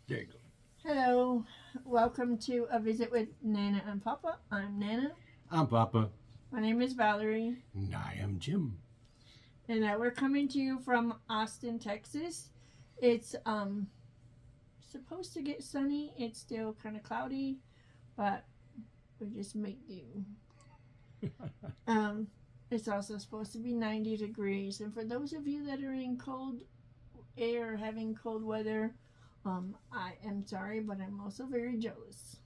There you go. Hello, welcome to a visit with Nana and Papa. I'm Nana. I'm Papa. My name is Valerie. And I am Jim. And we're coming to you from Austin, Texas. It's supposed to get sunny. It's still kind of cloudy, but we just make do. It's also supposed to be 90 degrees. And for those of you that are in cold air, having cold weather, I am sorry, but I'm also very jealous.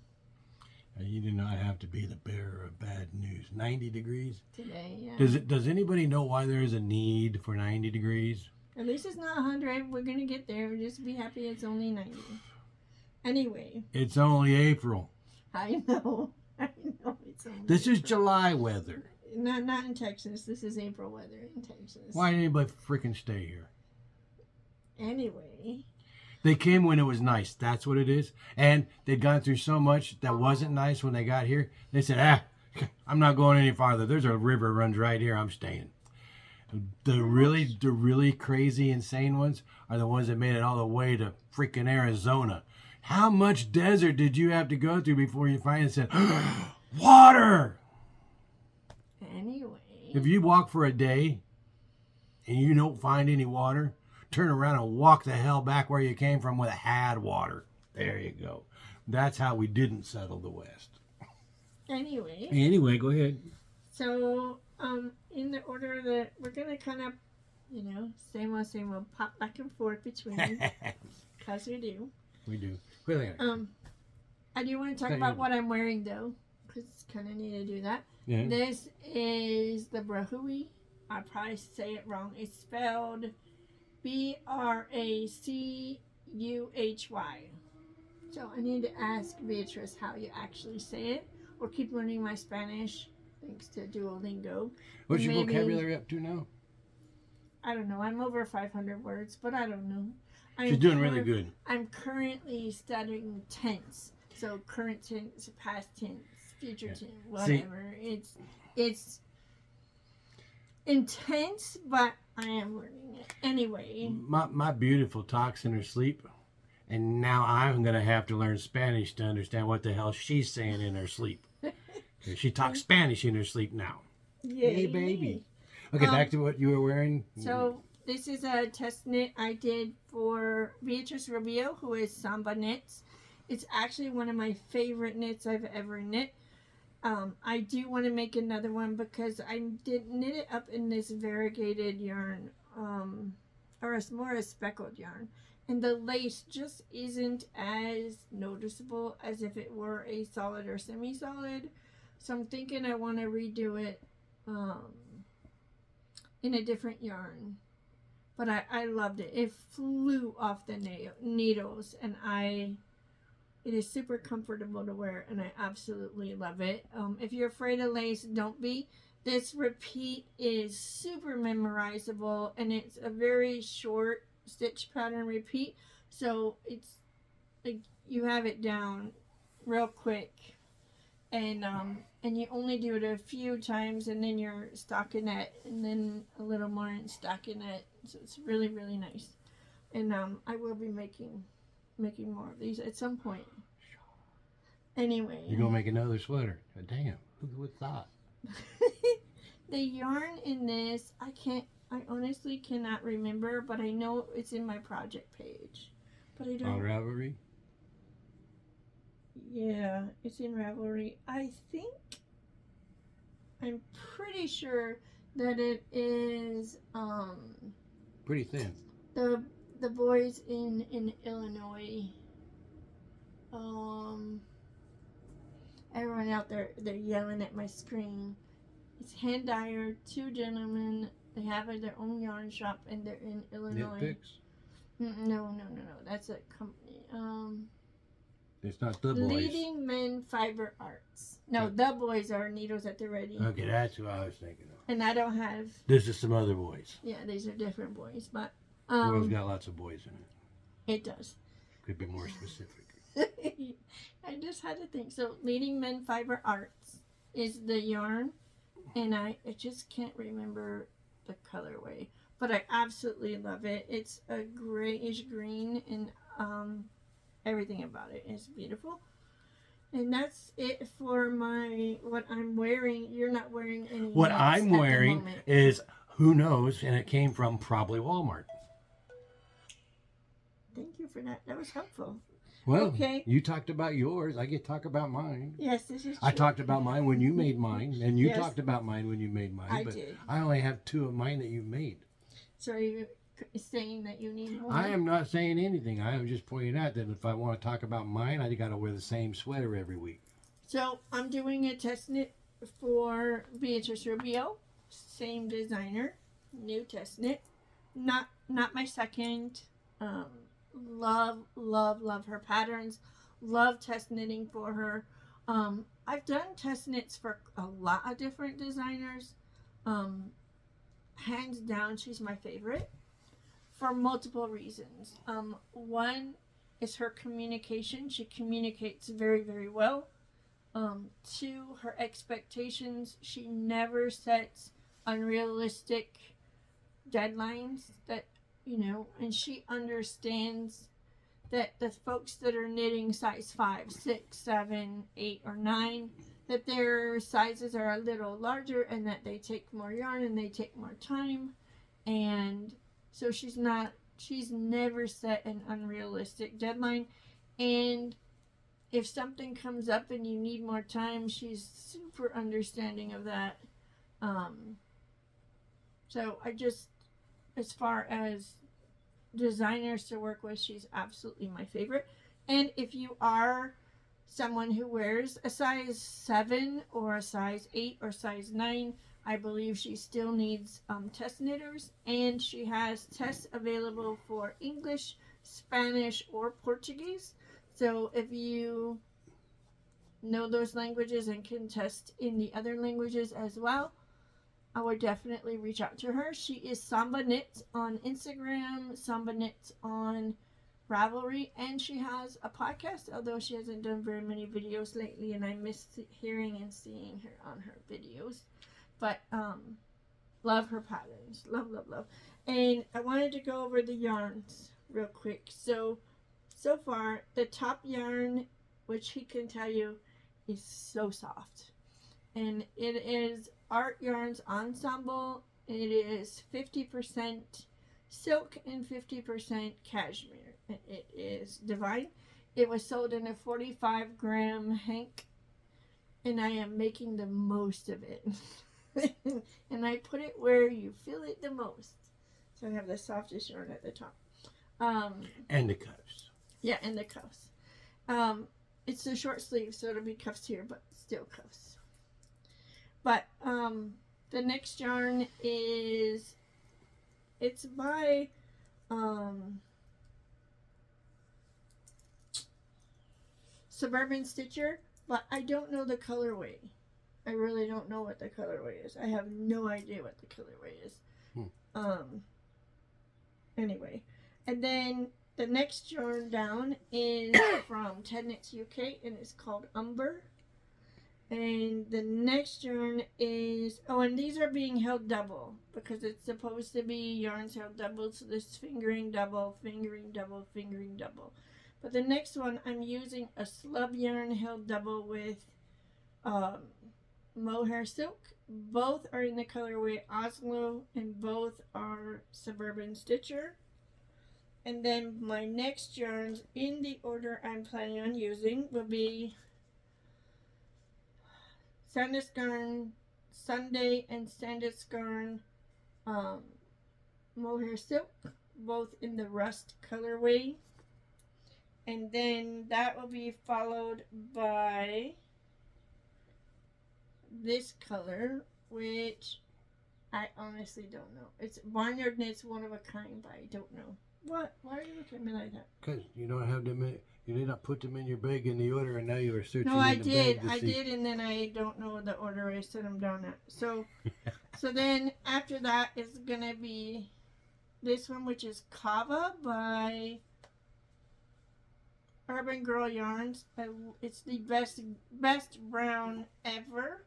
You do not have to be the bearer of bad news. 90 degrees? Today, yeah. Does anybody know why there is a need for 90 degrees? At least it's not 100. We're going to get there. Just be happy it's only 90. Anyway. It's only April. I know. It's only This April. is July weather. Not in Texas. This is April weather in Texas. Why did anybody freaking stay here? Anyway. They came when it was nice. That's what it is. And they'd gone through so much that wasn't nice when they got here. They said, I'm not going any farther. There's a river runs right here. I'm staying. The really crazy, insane ones are the ones that made it all the way to freaking Arizona. How much desert did you have to go through before you finally said, water? Anyway. If you walk for a day and you don't find any water, turn around and walk the hell back where you came from with a had water. There you go. That's how we didn't settle the West. Anyway, go ahead. So, in the order that we're going to kind of, same old, pop back and forth between, because we do. We do. I do want to talk about what I'm wearing, though, because it's kind of neat to do that. Yeah. This is the Brahui. I probably say it wrong. It's spelled Bracuhy. So I need to ask Beatrice how you actually say it, or keep learning my Spanish thanks to Duolingo. What's your vocabulary up to now? I don't know. I'm over 500 words, but I don't know. She's doing really good. I'm currently studying tense. So current tense, past tense, future tense, whatever. It's intense, but I am learning it. Anyway. My beautiful talks in her sleep, and now I'm going to have to learn Spanish to understand what the hell she's saying in her sleep. She talks Spanish in her sleep now. Yay. Hey, baby. Okay, back to what you were wearing. So this is a test knit I did for Beatrice Rubio, who is Sambaknits. It's actually one of my favorite knits I've ever knit. I do want to make another one because I did knit it up in this variegated yarn, or more a speckled yarn. And the lace just isn't as noticeable as if it were a solid or semi-solid. So I'm thinking I want to redo it in a different yarn. But I loved it. It flew off the needles, and it is super comfortable to wear, and I absolutely love it. If you're afraid of lace, don't be. This repeat is super memorizable, and it's a very short stitch pattern repeat, so it's like you have it down real quick, and you only do it a few times, and then you're stockinette, and then a little more in stockinette. So it's really nice, and I will be making more of these at some point. Anyway, you're gonna make another sweater. Damn, who would thought? The yarn in this, I honestly cannot remember, but I know it's in my project page. But I don't. On Ravelry? Yeah, it's in Ravelry. I'm pretty sure that it is pretty thin. The boys in Illinois. Everyone out there, they're yelling at my screen. It's hand dyer, two gentlemen. They have their own yarn shop, and they're in Illinois. Knit Picks? No. That's a company. It's not the boys. Leading Men Fiber Arts. No, the boys are Needles at the Ready. Okay, that's who I was thinking of. And I don't have. This is some other boys. Yeah, these are different boys, but. The world's got lots of boys in it. It does. Could be more specific. I just had to think. So, Leading Men Fiber Arts is the yarn, and I just can't remember the colorway, but I absolutely love it. It's a grayish green, and everything about it is beautiful. And that's it for what I'm wearing. You're not wearing any. What knits I'm at the wearing moment. is, who knows, and it came from probably Walmart. Thank you for that. That was helpful. Well, Okay. you talked about yours. I get to talk about mine. Yes, this is true. I talked about mine when you made mine, and you Yes. talked about mine when you made mine. I but did. I only have 2 of mine that you made. So are you saying that you need more? I am not saying anything. I am just pointing out that if I want to talk about mine, I got to wear the same sweater every week. So I'm doing a test knit for Beatrice Rubio, same designer, new test knit. Not my second. Love her patterns. Love test knitting for her. I've done test knits for a lot of different designers. Hands down, she's my favorite for multiple reasons. One is her communication. She communicates very, very well. 2, her expectations. She never sets unrealistic deadlines that, and she understands that the folks that are knitting size 5, 6, 7, 8, or 9, that their sizes are a little larger and that they take more yarn and they take more time. And so she's never set an unrealistic deadline. And if something comes up and you need more time, she's super understanding of that. So as far as designers to work with, she's absolutely my favorite. And if you are someone who wears a size 7 or a size 8 or size 9, I believe she still needs test knitters, and she has tests available for English, Spanish, or Portuguese. So if you know those languages and can test in the other languages as well, I would definitely reach out to her. She is Sambaknits on Instagram, Sambaknits on Ravelry, and she has a podcast, although she hasn't done very many videos lately, and I miss hearing and seeing her on her videos. But love her patterns. Love. And I wanted to go over the yarns real quick. So far, the top yarn, which he can tell you, is so soft. And it is Art Yarns Ensemble. It is 50% silk and 50% cashmere. And it is divine. It was sold in a 45-gram hank, and I am making the most of it. And I put it where you feel it the most. So I have the softest yarn at the top. And the cuffs. Yeah, and the cuffs. It's a short sleeve, so it'll be cuffs here, but still cuffs. But the next yarn is, it's by Suburban Stitcher, but I don't know the colorway. I really don't know what the colorway is. I have no idea what the colorway is. Anyway, and then the next yarn down is from TedKnitsUK, and it's called Umber. And the next yarn is, and these are being held double because it's supposed to be yarns held double, so this fingering double, fingering double, fingering double. But the next one, I'm using a slub yarn held double with Mohair silk. Both are in the colorway Oslo, and both are Suburban Stitcher. And then my next yarns in the order I'm planning on using will be Sandnes Garn Sunday and Sandnes Garn Mohair silk, both in the rust colorway. And then that will be followed by this color, which I honestly don't know. It's Barnyard Knits One of a Kind, but I don't know. What? Why are you looking at me like that? Because you don't have them in, you did not put them in your bag in the order, and now you are searching No, I in the did. bag to I see. did, and then I don't know the order I set them down at. So then after that is gonna be this one, which is Kava by Urban Girl Yarns. It's the best brown ever.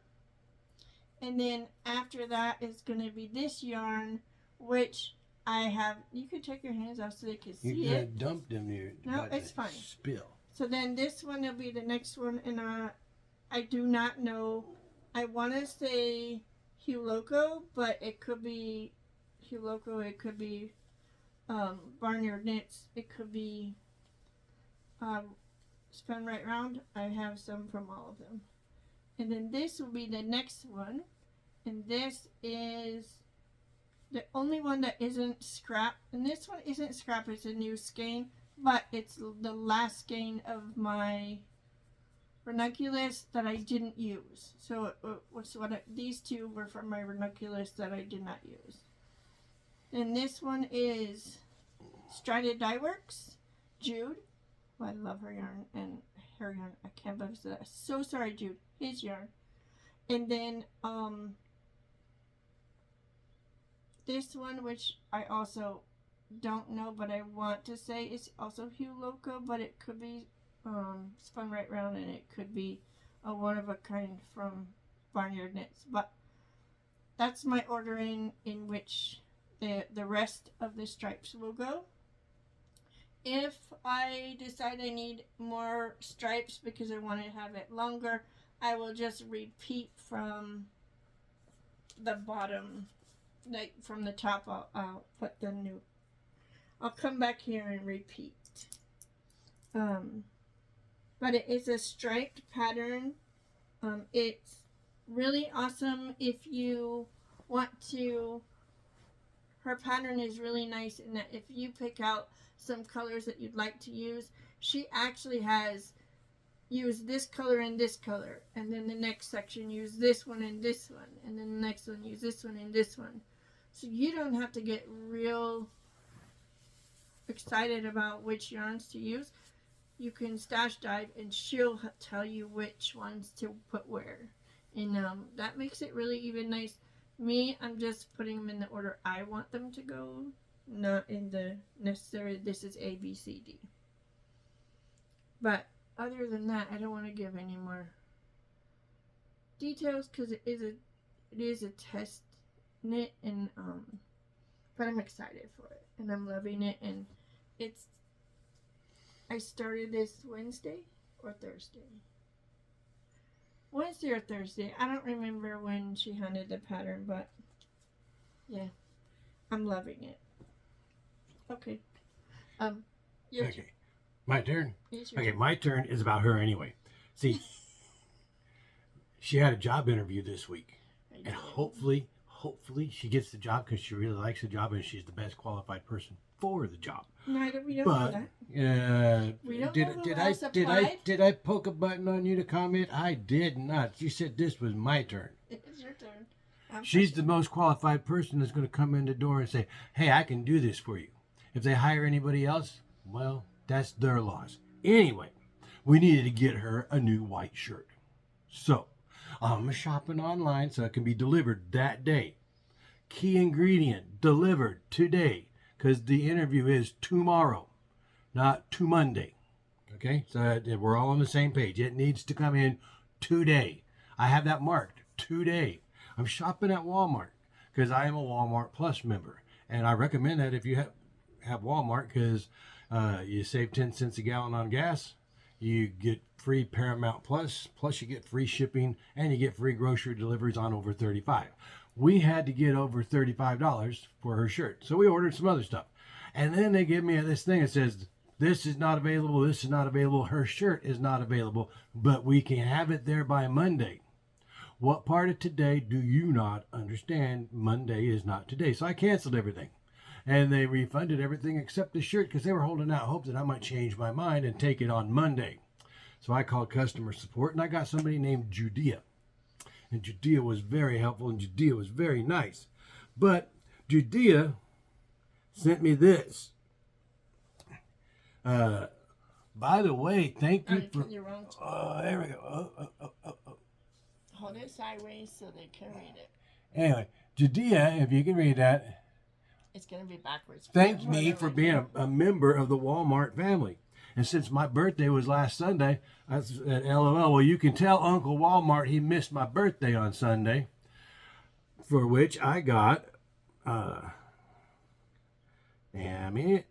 And then after that is gonna be this yarn, which I have, you can take your hands off so they can see You it. dumped them here. No, it's fine. Spill. So then this one will be the next one, and I do not know. I want to say Hue Loco, but it could be Hue Loco. It could be Barnyard Knits. It could be Spun Right Round. I have some from all of them. And then this will be the next one, and this is the only one that isn't scrap. And this one isn't scrap. It's a new skein, but it's the last skein of my ranunculus that I didn't use. So these two were from my ranunculus that I did not use. And this one is Strided Dyeworks, Jude. Oh, I love her yarn and her yarn. I can't believe that. So sorry, Jude. His yarn. And then this one, which I also don't know, but I want to say is also Hue Loco, but it could be Spun Right Round, and it could be a one of a kind from Barnyard Knits. But that's my ordering in which the rest of the stripes will go. If I decide I need more stripes because I want to have it longer, I will just repeat from the bottom, like from the top. I'll put the new. I'll come back here and repeat. But it is a striped pattern. It's really awesome if you want to. Her pattern is really nice in that if you pick out some colors that you'd like to use, she actually has used this color and this color, and then the next section use this one and this one, and then the next one use this one and this one. So you don't have to get real excited about which yarns to use. You can stash dive and she'll tell you which ones to put where, and that makes it really even nice. Me, I'm just putting them in the order I want them to go, not in the necessary this is A, B, C, D. But other than that, I don't want to give any more details because it is a test knit, and but I'm excited for it and I'm loving it. And I started this Wednesday or Thursday. Wednesday or Thursday. I don't remember when she handed the pattern, but yeah, I'm loving it. Okay. Okay. My turn? Okay, turn. my turn is about her anyway. See, she had a job interview this week. And hopefully she gets the job because she really likes the job and she's the best qualified person for the job. No, we don't know that. We don't know who else applied. Did I poke a button on you to comment? I did not. You said this was my turn. It's your turn. She's the most qualified person that's going to come in the door and say, hey, I can do this for you. If they hire anybody else, well, that's their loss. Anyway, we needed to get her a new white shirt. So, I'm shopping online so it can be delivered that day. Key ingredient delivered today because the interview is tomorrow, not to Monday. Okay, so we're all on the same page. It needs to come in today. I have that marked today. I'm shopping at Walmart because I am a Walmart Plus member, and I recommend that if you have Walmart because you save 10 cents a gallon on gas, you get free Paramount Plus you get free shipping, and you get free grocery deliveries on over $35. We had to get over $35 for her shirt, so we ordered some other stuff, and then they give me this thing that says this is not available, this is not available, her shirt is not available, but we can have it there by Monday. What part of today do you not understand? Monday is not today. So I canceled everything. And they refunded everything except the shirt because they were holding out hope that I might change my mind and take it on Monday. So I called customer support and I got somebody named Judea. And Judea was very helpful and Judea was very nice. But Judea sent me this. By the way, thank you for... Oh, there we go. Hold it sideways so they can read it. Anyway, Judea, if you can read that, it's going to be backwards. Thanked me for being a member of the Walmart family. And since my birthday was last Sunday, I was at LOL. Well, you can tell Uncle Walmart he missed my birthday on Sunday, for which I got Damn it.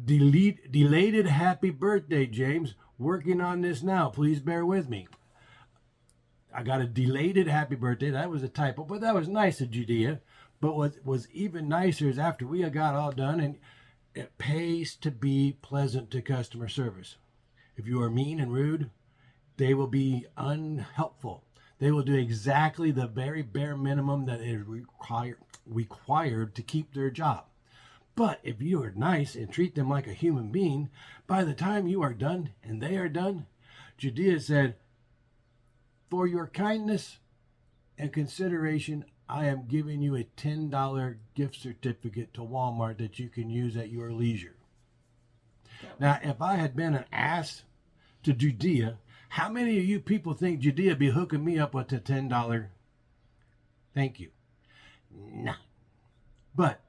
Delated happy birthday, James. Working on this now. Please bear with me. I got a delated happy birthday. That was a typo, but that was nice of Judea. But what was even nicer is after we got all done, and it pays to be pleasant to customer service. If you are mean and rude, they will be unhelpful. They will do exactly the very bare minimum that is required to keep their job. But if you are nice and treat them like a human being, by the time you are done and they are done, Judea said, for your kindness and consideration, I am giving you a $10 gift certificate to Walmart that you can use at your leisure. Now, if I had been an ass to Judea, how many of you people think Judea be hooking me up with a $10 thank you? Nah. But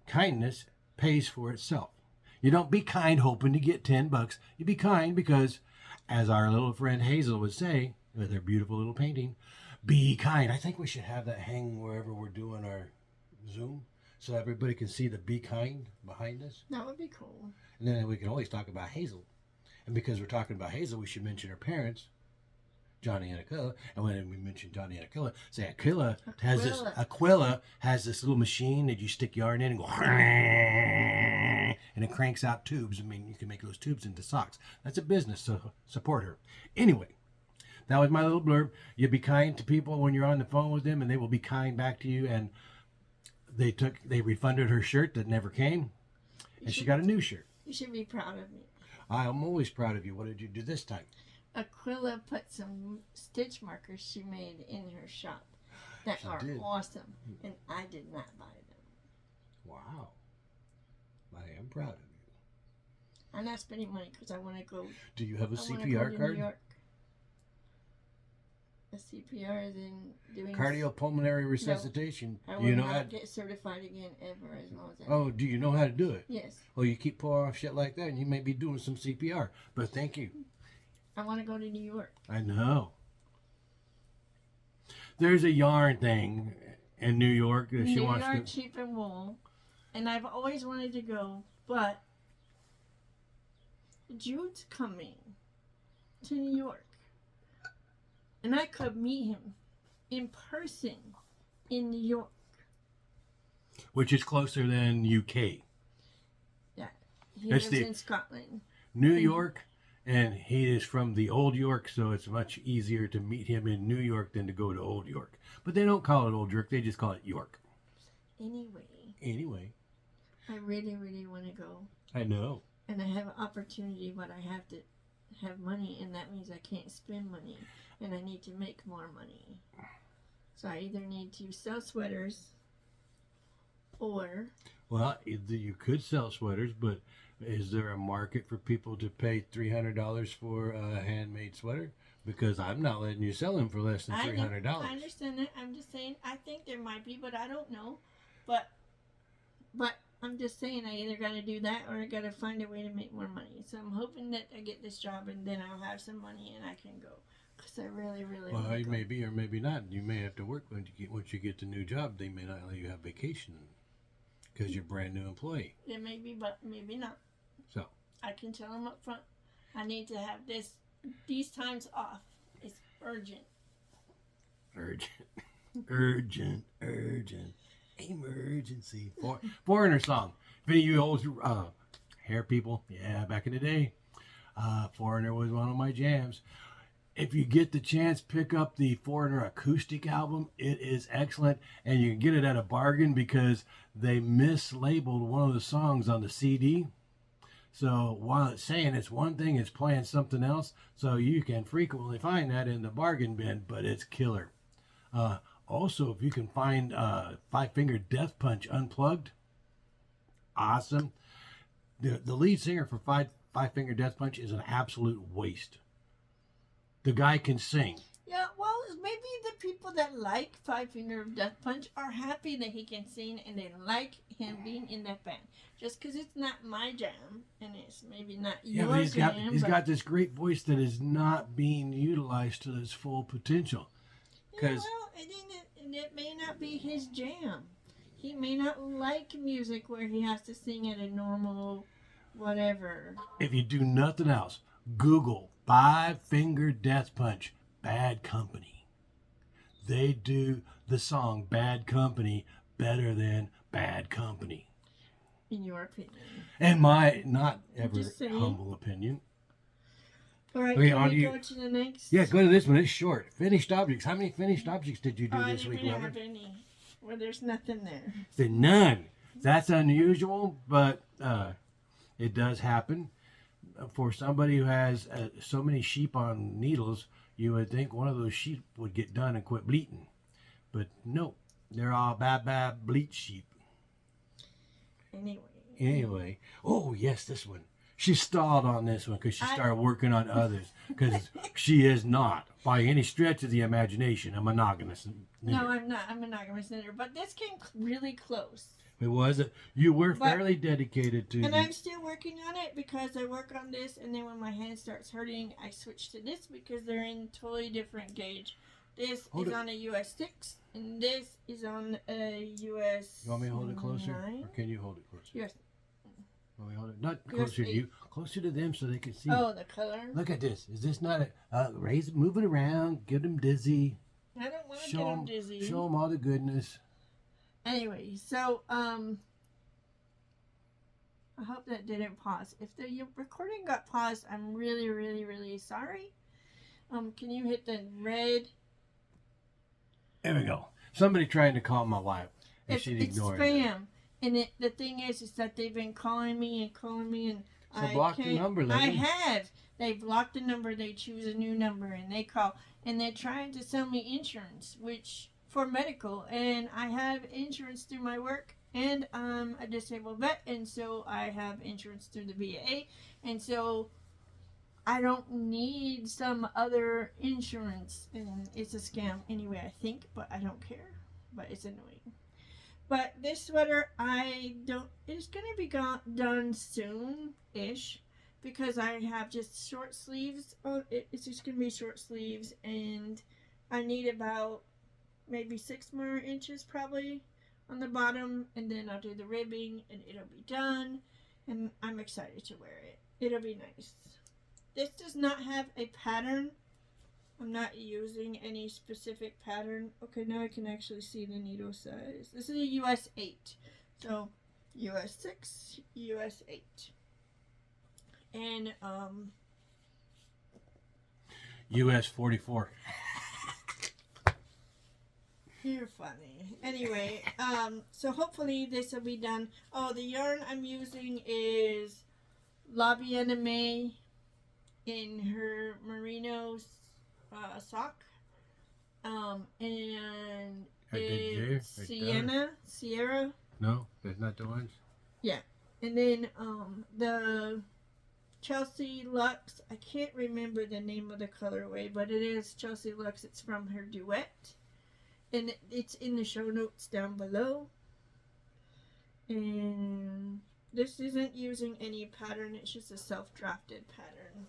kindness pays for itself. You don't be kind hoping to get $10. You be kind because, as our little friend Hazel would say with her beautiful little painting, be kind. I think we should have that hang wherever we're doing our Zoom so everybody can see the be kind behind us. That would be cool. And then we can always talk about Hazel. And because we're talking about Hazel, we should mention her parents, Johnny and Aquila. And when we mention Johnny and Aquila, say Aquila has this little machine that you stick yarn in and go, and it cranks out tubes. I mean, you can make those tubes into socks. That's a business, so support her. Anyway, that was my little blurb. You be kind to people when you're on the phone with them, and they will be kind back to you. And they refunded her shirt that never came, and she got a new shirt. You should be proud of me. I'm always proud of you. What did you do this time? Aquila put some stitch markers she made in her shop that are awesome, and I did not buy them. Wow. I am proud of you. I'm not spending money because I want to go. Do you have a CPR go to card? New York. A CPR is in doing Cardiopulmonary resuscitation. No, I will not get certified again ever as long as I Oh, do you know how to do it? Yes. Oh, you keep pulling off shit like that, and you may be doing some CPR. But thank you. I want to go to New York. I know. There's a yarn thing in New York that she wants to. New York Sheep and Wool, and I've always wanted to go, but Jude's coming to New York. And I could meet him in person in New York. Which is closer than UK. Yeah. He lives in Scotland. New York, and he is from the Old York, so it's much easier to meet him in New York than to go to Old York. But they don't call it Old York, they just call it York. Anyway. I really, really want to go. I know. And I have an opportunity, but I have to have money, and that means I can't spend money. And I need to make more money. So I either need to sell sweaters or... Well, you could sell sweaters, but is there a market for people to pay $300 for a handmade sweater? Because I'm not letting you sell them for less than $300. I understand that. I'm just saying, I think there might be, but I don't know. But I'm just saying I either got to do that or I got to find a way to make more money. So I'm hoping that I get this job and then I'll have some money and I can go. Because I really, really want to go. Maybe or maybe not. You may have to work once you get the new job. They may not let you have vacation because you're a brand new employee. It may be, but maybe not. So I can tell them up front. I need to have these times off. It's urgent. Emergency. Foreigner song. If any of you old hair people, back in the day, Foreigner was one of my jams. If you get the chance, pick up the Foreigner acoustic album. It is excellent, and you can get it at a bargain because they mislabeled one of the songs on the CD. So while it's saying it's one thing, it's playing something else. So you can frequently find that in the bargain bin, but it's killer. Also, if you can find Five Finger Death Punch Unplugged, awesome. The lead singer for Five Finger Death Punch is an absolute waste. The guy can sing. Yeah, well, maybe the people that like Five Finger Death Punch are happy that he can sing and they like him being in that band. Just because it's not my jam and it's maybe not your jam. He's got this great voice that is not being utilized to its full potential. Yeah, well, it may not be his jam. He may not like music where he has to sing at a normal whatever. If you do nothing else, Google 5-Finger Death Punch Bad Company. They do the song Bad Company better than Bad Company. In your opinion. And my not ever Just saying. humble opinion. All right, Okay, can on we to you. go to the next? Yeah, go to this one. It's short. Finished objects. How many finished objects did you do I this didn't week, really Lover? have any. Well, there's nothing there. Said none. That's unusual, but it does happen. For somebody who has so many sheep on needles, you would think one of those sheep would get done and quit bleating. But no, they're all bad bleat sheep. Anyway. Oh, yes, this one. She stalled on this one because she started working on others. Because she is not, by any stretch of the imagination, a monogamous knitter. No, I'm not. I'm a monogamous knitter. But this came really close. It was. You were fairly dedicated to. And I'm still working on it because I work on this, and then when my hand starts hurting, I switch to this because they're in totally different gauge. This is on a US6, and this is on a US. You want me to hold it closer? 9? Or can you hold it closer? Yes. Want me to hold it? Not closer to you. Closer to them so they can see. Oh, the color. Look at this. Is this not a raise it, move it around, get them dizzy. I don't want to get them dizzy. Show them all the goodness. Anyway, so I hope that didn't pause. If the recording got paused, I'm really, really, really sorry. Can you hit the red? There we go. Somebody trying to call my wife, and she'd It's ignore spam. And the thing is that they've been calling me, and So block the number, lady. I have. They block the number. They choose a new number, and they call, and they're trying to sell me insurance, which for medical, and I have insurance through my work, and I'm a disabled vet, and so I have insurance through the VA, and so I don't need some other insurance, and it's a scam anyway, I think, but I don't care, but it's annoying. But this sweater, it's going to be done soon-ish, because I have just short sleeves. Oh, it's just going to be short sleeves, and I need about maybe 6 more inches probably on the bottom, and then I'll do the ribbing, and it'll be done, and I'm excited to wear it. It'll be nice. This does not have a pattern. I'm not using any specific pattern. Okay, now I can actually see the needle size. This is a US8. So, US6, US8. And, US44. You're funny. Anyway, so hopefully this will be done. Oh, the yarn I'm using is La Bien-Aimée in her Merino sock. And it's Sierra. No, that's not the ones. Yeah. And then the Chelsea Luxe, I can't remember the name of the colorway, but it is Chelsea Luxe. It's from her duet. And it's in the show notes down below. And this isn't using any pattern. It's just a self-drafted pattern.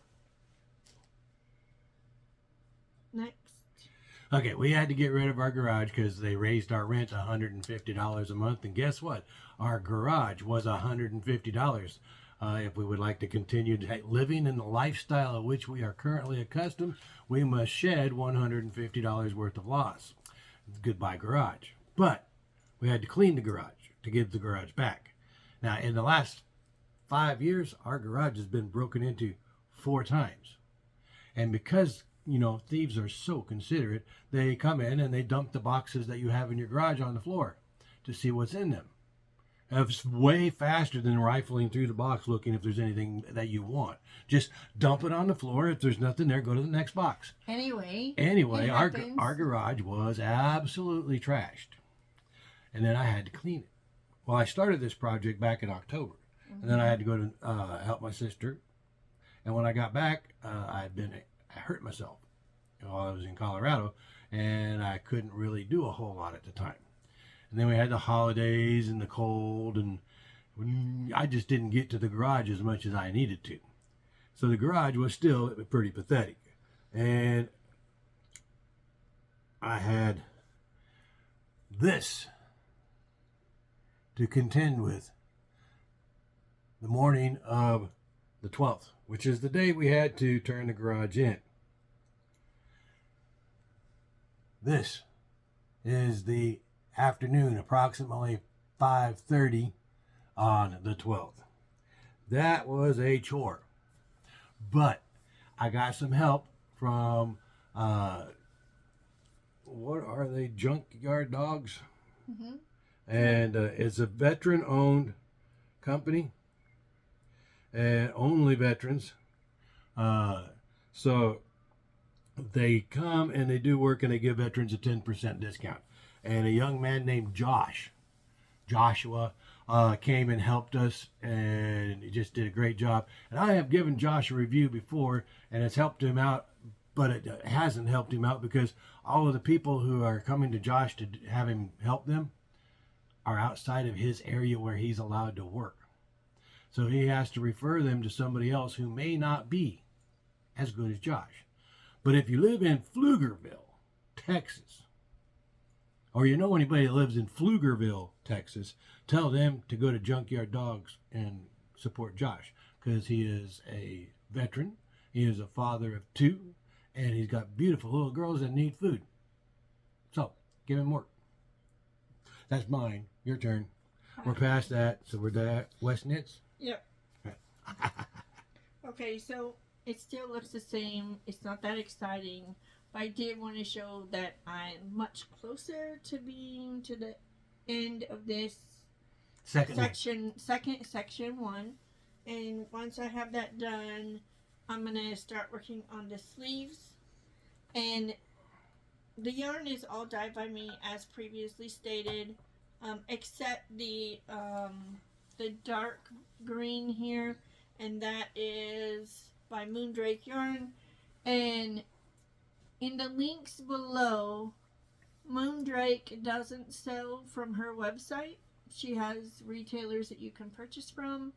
Next. Okay, we had to get rid of our garage because they raised our rent $150 a month. And guess what? Our garage was $150. If we would like to continue living in the lifestyle of which we are currently accustomed, we must shed $150 worth of loss. Goodbye garage. But we had to clean the garage to give the garage back. Now, in the last 5 years, our garage has been broken into 4 times. And because, thieves are so considerate, they come in and they dump the boxes that you have in your garage on the floor to see what's in them. It's way faster than rifling through the box looking if there's anything that you want. Just dump it on the floor. If there's nothing there, go to the next box. Anyway, our garage was absolutely trashed. And then I had to clean it. Well, I started this project back in October. Mm-hmm. And then I had to go to help my sister. And when I got back, I hurt myself while I was in Colorado. And I couldn't really do a whole lot at the time. And then we had the holidays and the cold, and I just didn't get to the garage as much as I needed to. So the garage was still pretty pathetic. And I had this to contend with the morning of the 12th, which is the day we had to turn the garage in. This is the afternoon, approximately 5:30 on the 12th. That was a chore, but I got some help from what are they, Junkyard Dogs? Mm-hmm. And it's a veteran-owned company, and only veterans. So they come and they do work, and they give veterans a 10% discount. And a young man named Joshua, came and helped us, and he just did a great job. And I have given Josh a review before, and it's helped him out, but it hasn't helped him out because all of the people who are coming to Josh to have him help them are outside of his area where he's allowed to work. So he has to refer them to somebody else who may not be as good as Josh. But if you live in Pflugerville, Texas, or you know anybody that lives in Pflugerville, Texas, tell them to go to Junkyard Dogs and support Josh, because he is a veteran, he is a father of 2, and he's got beautiful little girls that need food. So, give him work. That's mine. Your turn. We're past that, so we're at WestKnits. Yep. Okay, so it still looks the same. It's not that exciting. But I did want to show that I'm much closer to being to the end of this second section 1. And once I have that done, I'm going to start working on the sleeves. And the yarn is all dyed by me as previously stated, except the dark green here, and that is by Moondrake Yarn. And in the links below, Moondrake doesn't sell from her website. She has retailers that you can purchase from,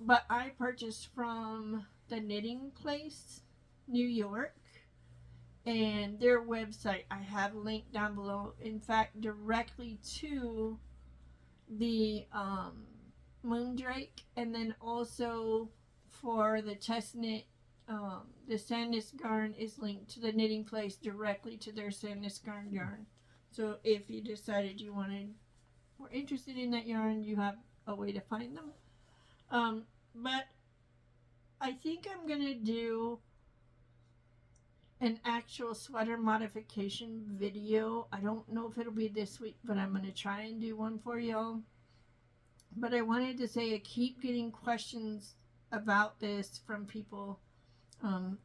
but I purchased from the Knitting Place, New York, and their website I have linked down below. In fact, directly to the Moondrake, and then also for the test knit, the Sandnes Garn is linked to the Knitting Place directly to their Sandnes Garn yarn. So if you decided you were interested in that yarn, you have a way to find them. But I think I'm gonna do an actual sweater modification video. I don't know if it'll be this week, but I'm gonna try and do one for y'all. But I wanted to say I keep getting questions about this from people.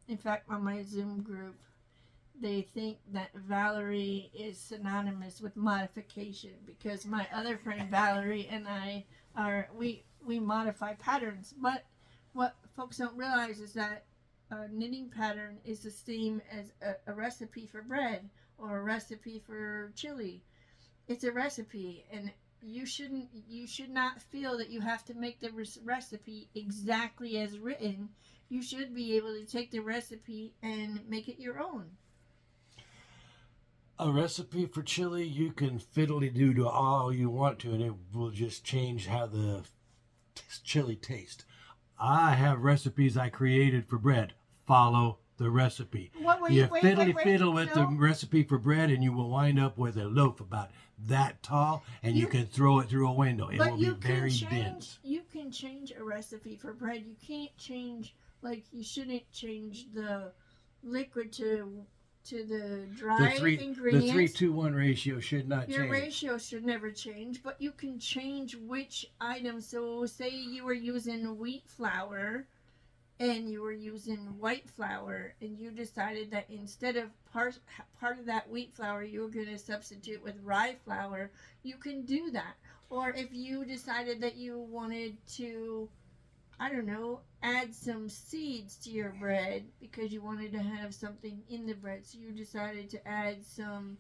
In fact, on my Zoom group, they think that Valerie is synonymous with modification, because my other friend Valerie and I we modify patterns. But what folks don't realize is that a knitting pattern is the same as a recipe for bread or a recipe for chili. It's a recipe, and you should not feel that you have to make the recipe exactly as written. You should be able to take the recipe and make it your own. A recipe for chili you can fiddly do to all you want to, and it will just change how the chili tastes. I have recipes I created for bread. Follow the recipe. You fiddle with the recipe for bread, and you will wind up with a loaf about that tall, and you can throw it through a window. It will be very dense. You can change a recipe for bread. You can't change, like, you shouldn't change the liquid to the dry ingredients. The 3-2-1 ratio should not change. Your ratio should never change, but you can change which items. So say you were using wheat flour and you were using white flour, and you decided that instead of part of that wheat flour you were going to substitute with rye flour, you can do that. Or if you decided that you wanted to, I don't know, add some seeds to your bread because you wanted to have something in the bread, so you decided to add some,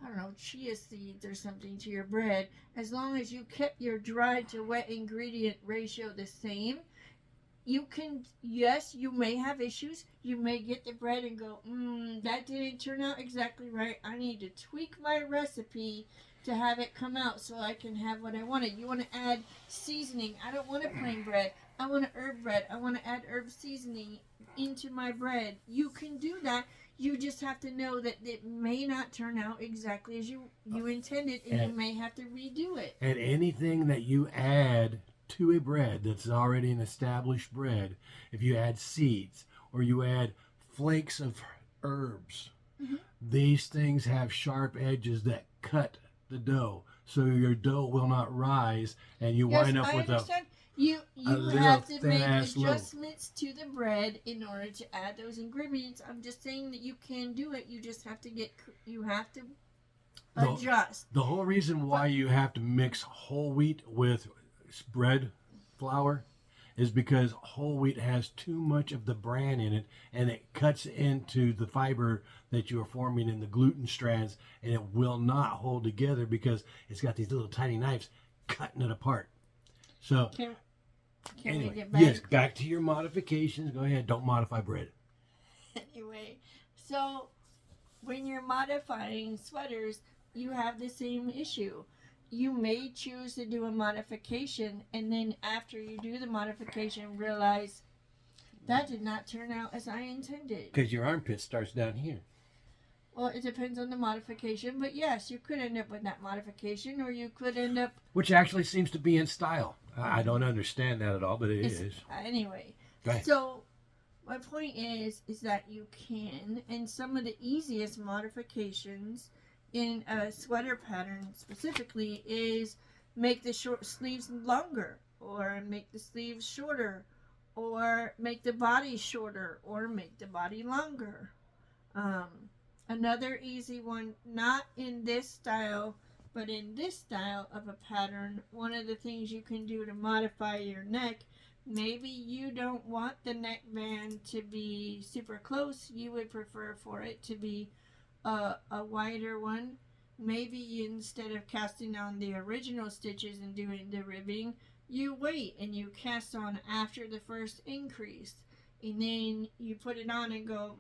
I don't know, chia seeds or something to your bread. As long as you kept your dry to wet ingredient ratio the same, you can, yes, you may have issues. You may get the bread and go, that didn't turn out exactly right. I need to tweak my recipe to have it come out so I can have what I wanted. You want to add seasoning. I don't want a plain bread. I want an herb bread. I want to add herb seasoning into my bread. You can do that. You just have to know that it may not turn out exactly as you intended, and you may have to redo it. And anything that you add to a bread that's already an established bread, if you add seeds or you add flakes of herbs, these things have sharp edges that cut the dough, so your dough will not rise, and you wind up with you little have to make thin-ass loaf. adjustments to the bread in order to add those ingredients. I'm just saying that you can do it. You just have to adjust. The whole reason why you have to mix whole wheat with bread flour is because whole wheat has too much of the bran in it, and it cuts into the fiber that you are forming in the gluten strands, and it will not hold together because it's got these little tiny knives cutting it apart. So Can anyway, we get back? yes, back to your modifications. Go ahead. Don't modify bread. Anyway, so when you're modifying sweaters, you have the same issue. You may choose to do a modification, and then after you do the modification, realize that did not turn out as I intended. Because your armpit starts down here. Well, it depends on the modification, but yes, you could end up with that modification, or you could end up... Which actually seems to be in style. I don't understand that at all, but it is. Anyway, Go ahead. so my point is that you can, and some of the easiest modifications in a sweater pattern specifically is make the short sleeves longer, or make the sleeves shorter, or make the body shorter, or make the body longer. Another easy one, not in this style, but in this style of a pattern, one of the things you can do to modify your neck, maybe you don't want the neckband to be super close. You would prefer for it to be a wider one. Maybe you, instead of casting on the original stitches and doing the ribbing, you wait and you cast on after the first increase. And then you put it on and go,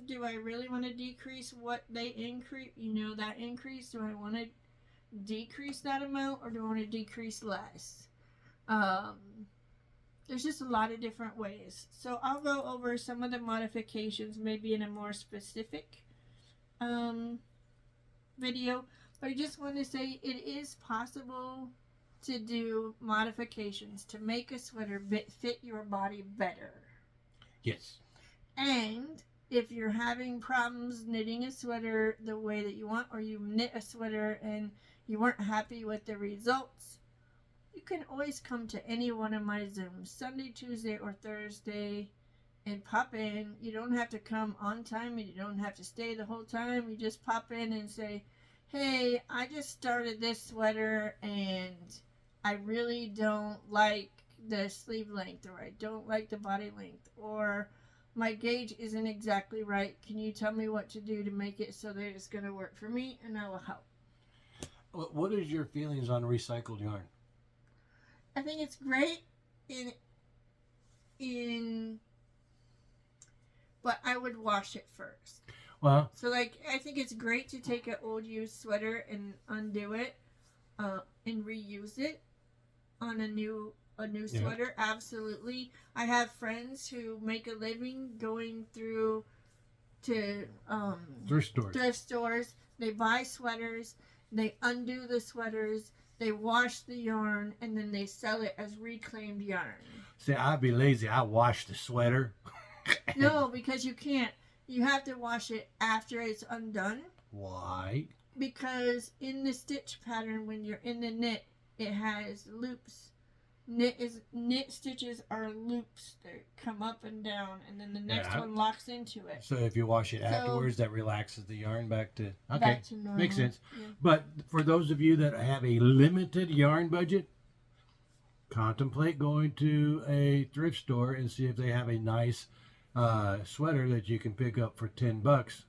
do I really want to decrease what they increase? That increase? Do I want to decrease that amount, or do I want to decrease less? There's just a lot of different ways. So I'll go over some of the modifications, maybe in a more specific video. But I just want to say it is possible to do modifications to make a sweater fit your body better. Yes. And if you're having problems knitting a sweater the way that you want, or you knit a sweater and you weren't happy with the results, you can always come to any one of my Zooms, Sunday, Tuesday, or Thursday, and pop in. You don't have to come on time, and you don't have to stay the whole time. You just pop in and say, hey, I just started this sweater, and I really don't like the sleeve length, or I don't like the body length, or my gauge isn't exactly right. Can you tell me what to do to make it so that it's going to work for me, and I will help. What is your feelings on recycled yarn? I think it's great but I would wash it first. Well, so I think it's great to take an old used sweater and undo it and reuse it on a new sweater. Absolutely. I have friends who make a living going through to thrift stores. They buy sweaters, they undo the sweaters, they wash the yarn, and then they sell it as reclaimed yarn. See, I'd be lazy. I wash the sweater. No, because you can't. You have to wash it after it's undone. Why? Because in the stitch pattern, when you're in the knit, it has loops. Knit stitches are loops that come up and down, and then the next one locks into it. So if you wash it afterwards, that relaxes the yarn back to normal. Makes sense. Yeah. But for those of you that have a limited yarn budget, contemplate going to a thrift store and see if they have a nice sweater that you can pick up for $10,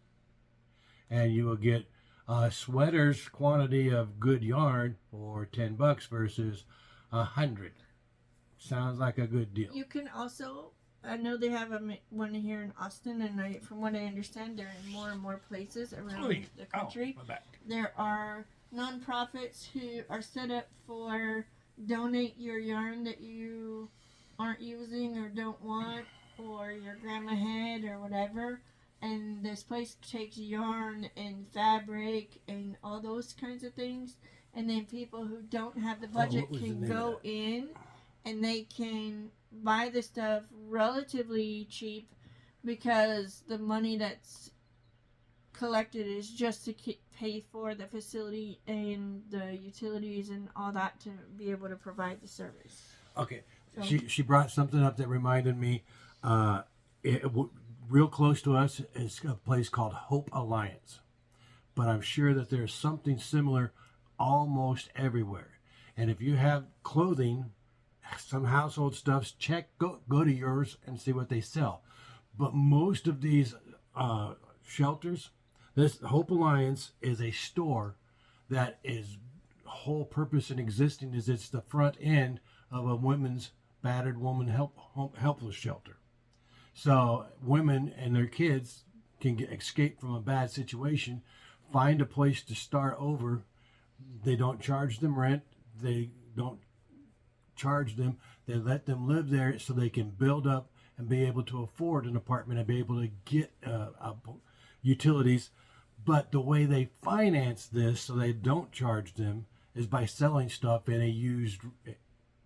and you will get a sweater's quantity of good yarn for $10 versus 100. Sounds like a good deal. You can also, I know they have one here in Austin, and from what I understand, they're in more and more places around the country. My back. There are nonprofits who are set up for donate your yarn that you aren't using or don't want, or your grandma had or whatever. And this place takes yarn and fabric and all those kinds of things. And then people who don't have the budget can go in and they can buy the stuff relatively cheap, because the money that's collected is just to pay for the facility and the utilities and all that to be able to provide the service. Okay. So, She brought something up that reminded me, real close to us is a place called Hope Alliance. But I'm sure that there's something similar almost everywhere. And if you have clothing, some household stuffs, go to yours and see what they sell. But most of these shelters, this Hope Alliance is a store that is whole purpose in existing is it's the front end of a women's battered woman helpless shelter. So women and their kids can escape from a bad situation, find a place to start over. They don't charge them rent. They don't charge them. They let them live there so they can build up and be able to afford an apartment and be able to get utilities. But the way they finance this so they don't charge them is by selling stuff in a used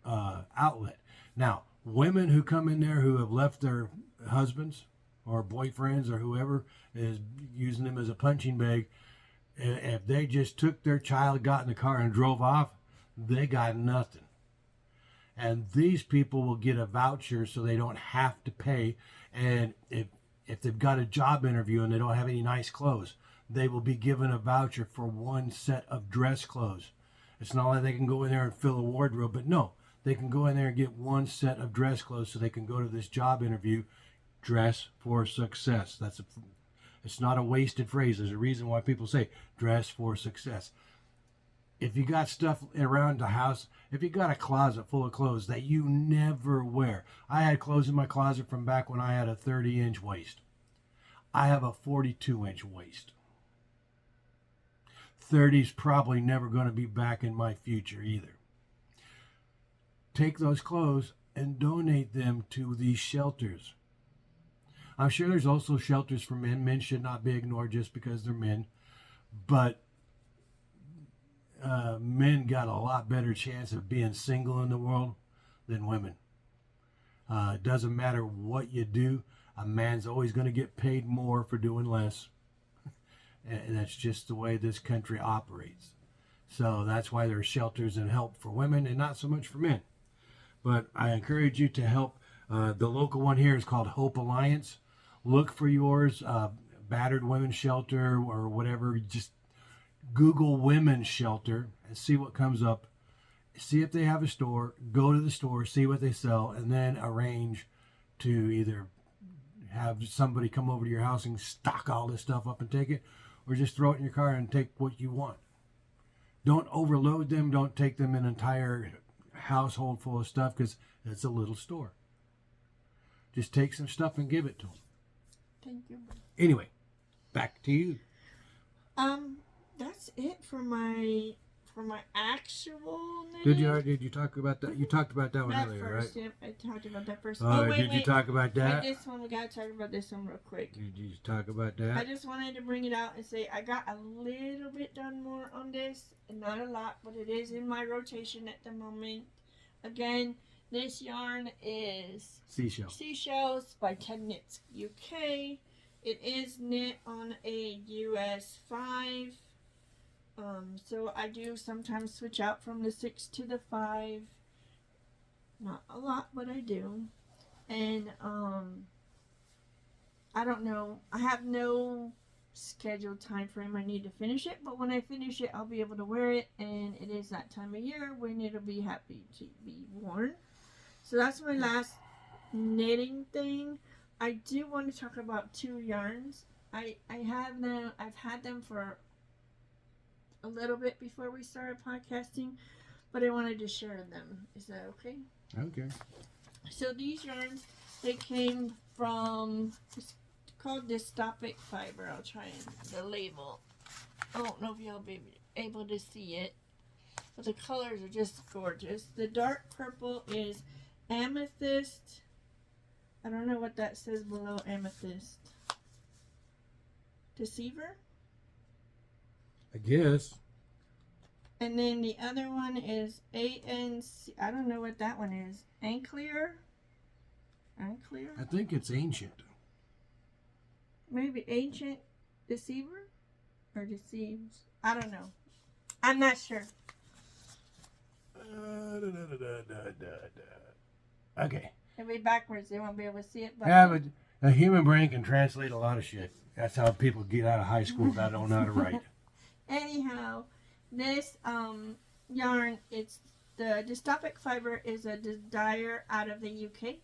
outlet. Now, women who come in there who have left their husbands or boyfriends or whoever is using them as a punching bag, if they just took their child, got in the car and drove off, they got nothing. And these people will get a voucher so they don't have to pay. And if they've got a job interview and they don't have any nice clothes, they will be given a voucher for one set of dress clothes. It's not like they can go in there and fill a wardrobe, but no, they can go in there and get one set of dress clothes so they can go to this job interview. Dress for success. It's not a wasted phrase. There's a reason why people say dress for success. If you got stuff around the house, if you got a closet full of clothes that you never wear. I had clothes in my closet from back when I had a 30-inch waist. I have a 42-inch waist. 30's probably never going to be back in my future either. Take those clothes and donate them to these shelters. I'm sure there's also shelters for men. Men should not be ignored just because they're men. But men got a lot better chance of being single in the world than women. It doesn't matter what you do. A man's always going to get paid more for doing less. And that's just the way this country operates. So that's why there's shelters and help for women and not so much for men. But I encourage you to help. The local one here is called Hope Alliance. Look for yours, battered women's shelter or whatever. Just Google women's shelter and see what comes up. See if they have a store. Go to the store, see what they sell, and then arrange to either have somebody come over to your house and stock all this stuff up and take it, or just throw it in your car and take what you want. Don't overload them. Don't take them an entire household full of stuff because it's a little store. Just take some stuff and give it to them. Thank you. Anyway, back to you. That's it for my actual knitting. Did you talk about that? You talked about that one That earlier, first, right? Yep, I talked about that first. Did you talk about that? Wait, this one, we gotta talk about this one real quick. Did you talk about I that? just wanted to bring it out and say I got a little bit done more on this, and not a lot, but it is in my rotation at the moment. Again, this yarn is Seashells by TedKnitsUK. It is knit on a US5. So I do sometimes switch out from the 6 to the 5. Not a lot, but I do. And I don't know. I have no scheduled time frame I need to finish it, but when I finish it, I'll be able to wear it, and it is that time of year when it'll be happy to be worn. So that's my last knitting thing. I do want to talk about two yarns. I've had them for a little bit before we started podcasting, but I wanted to share them. Is that okay? Okay. So these yarns, they came from, it's called dystopic fiber. I'll try and the label. I don't know if you'll be able to see it. But the colors are just gorgeous. The dark purple is amethyst. I don't know what that says below amethyst. Deceiver? I guess. And then the other one is ANC. I don't know what that one is. Anclear? Anclear? I think it's ancient. Maybe ancient deceiver? Or deceives? I don't know. I'm not sure. Okay. It'll be backwards. They won't be able to see it. But Yeah, but a human brain can translate a lot of shit. That's how people get out of high school without knowing how to write. Anyhow, this yarn, it's the dystopic fiber is a dyer out of the UK.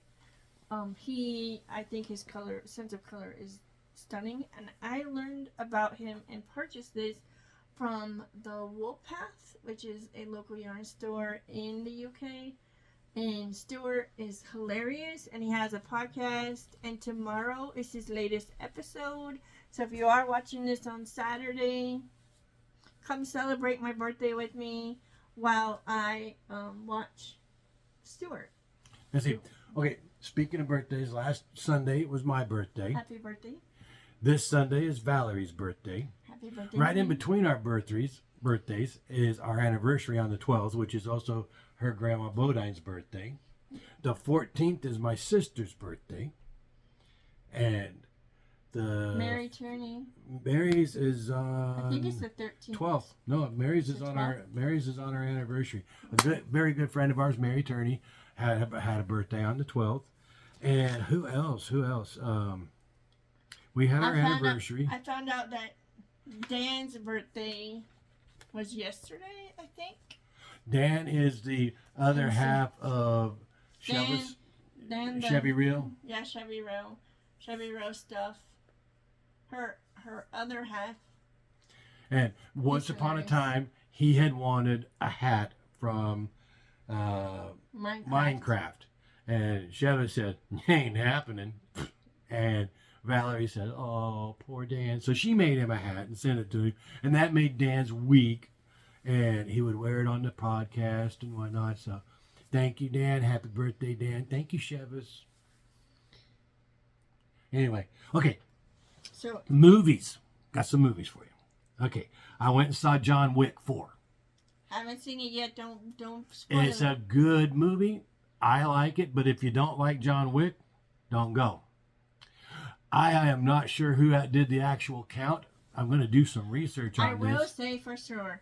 I think his sense of color is stunning, and I learned about him and purchased this from the Wool Path, which is a local yarn store in the UK. And Stuart is hilarious, and he has a podcast, and tomorrow is his latest episode. So if you are watching this on Saturday, come celebrate my birthday with me while I watch Stuart. Let's see. Okay, speaking of birthdays, last Sunday was my birthday. Happy birthday. This Sunday is Valerie's birthday. Happy birthday. Right in between our birthdays is our anniversary on the 12th, which is also her grandma Bodine's birthday. The 14th is my sister's birthday. And the Mary Turney. Mary's is on I think it's the 13th. 12th. No, Mary's is on our anniversary. A very good friend of ours, Mary Turney, had a birthday on the 12th. And who else? We had our anniversary. I found out that Dan's birthday was yesterday, I think. Dan is the other half of Chevy Reel. Yeah, Chevy Reel stuff. Her other half. And once upon a time, he had wanted a hat from Minecraft. And Chevy said, ain't happening. And Valerie said, oh, poor Dan. So she made him a hat and sent it to him. And that made Dan's week. And he would wear it on the podcast and whatnot. So thank you, Dan. Happy birthday, Dan. Thank you, Chevis. Anyway, okay. So movies. Got some movies for you. Okay. I went and saw John Wick 4. Haven't seen it yet. Don't spoil It's a good movie. I like it. But if you don't like John Wick, don't go. I am not sure who did the actual count. I'm going to do some research on this. I will say for sure,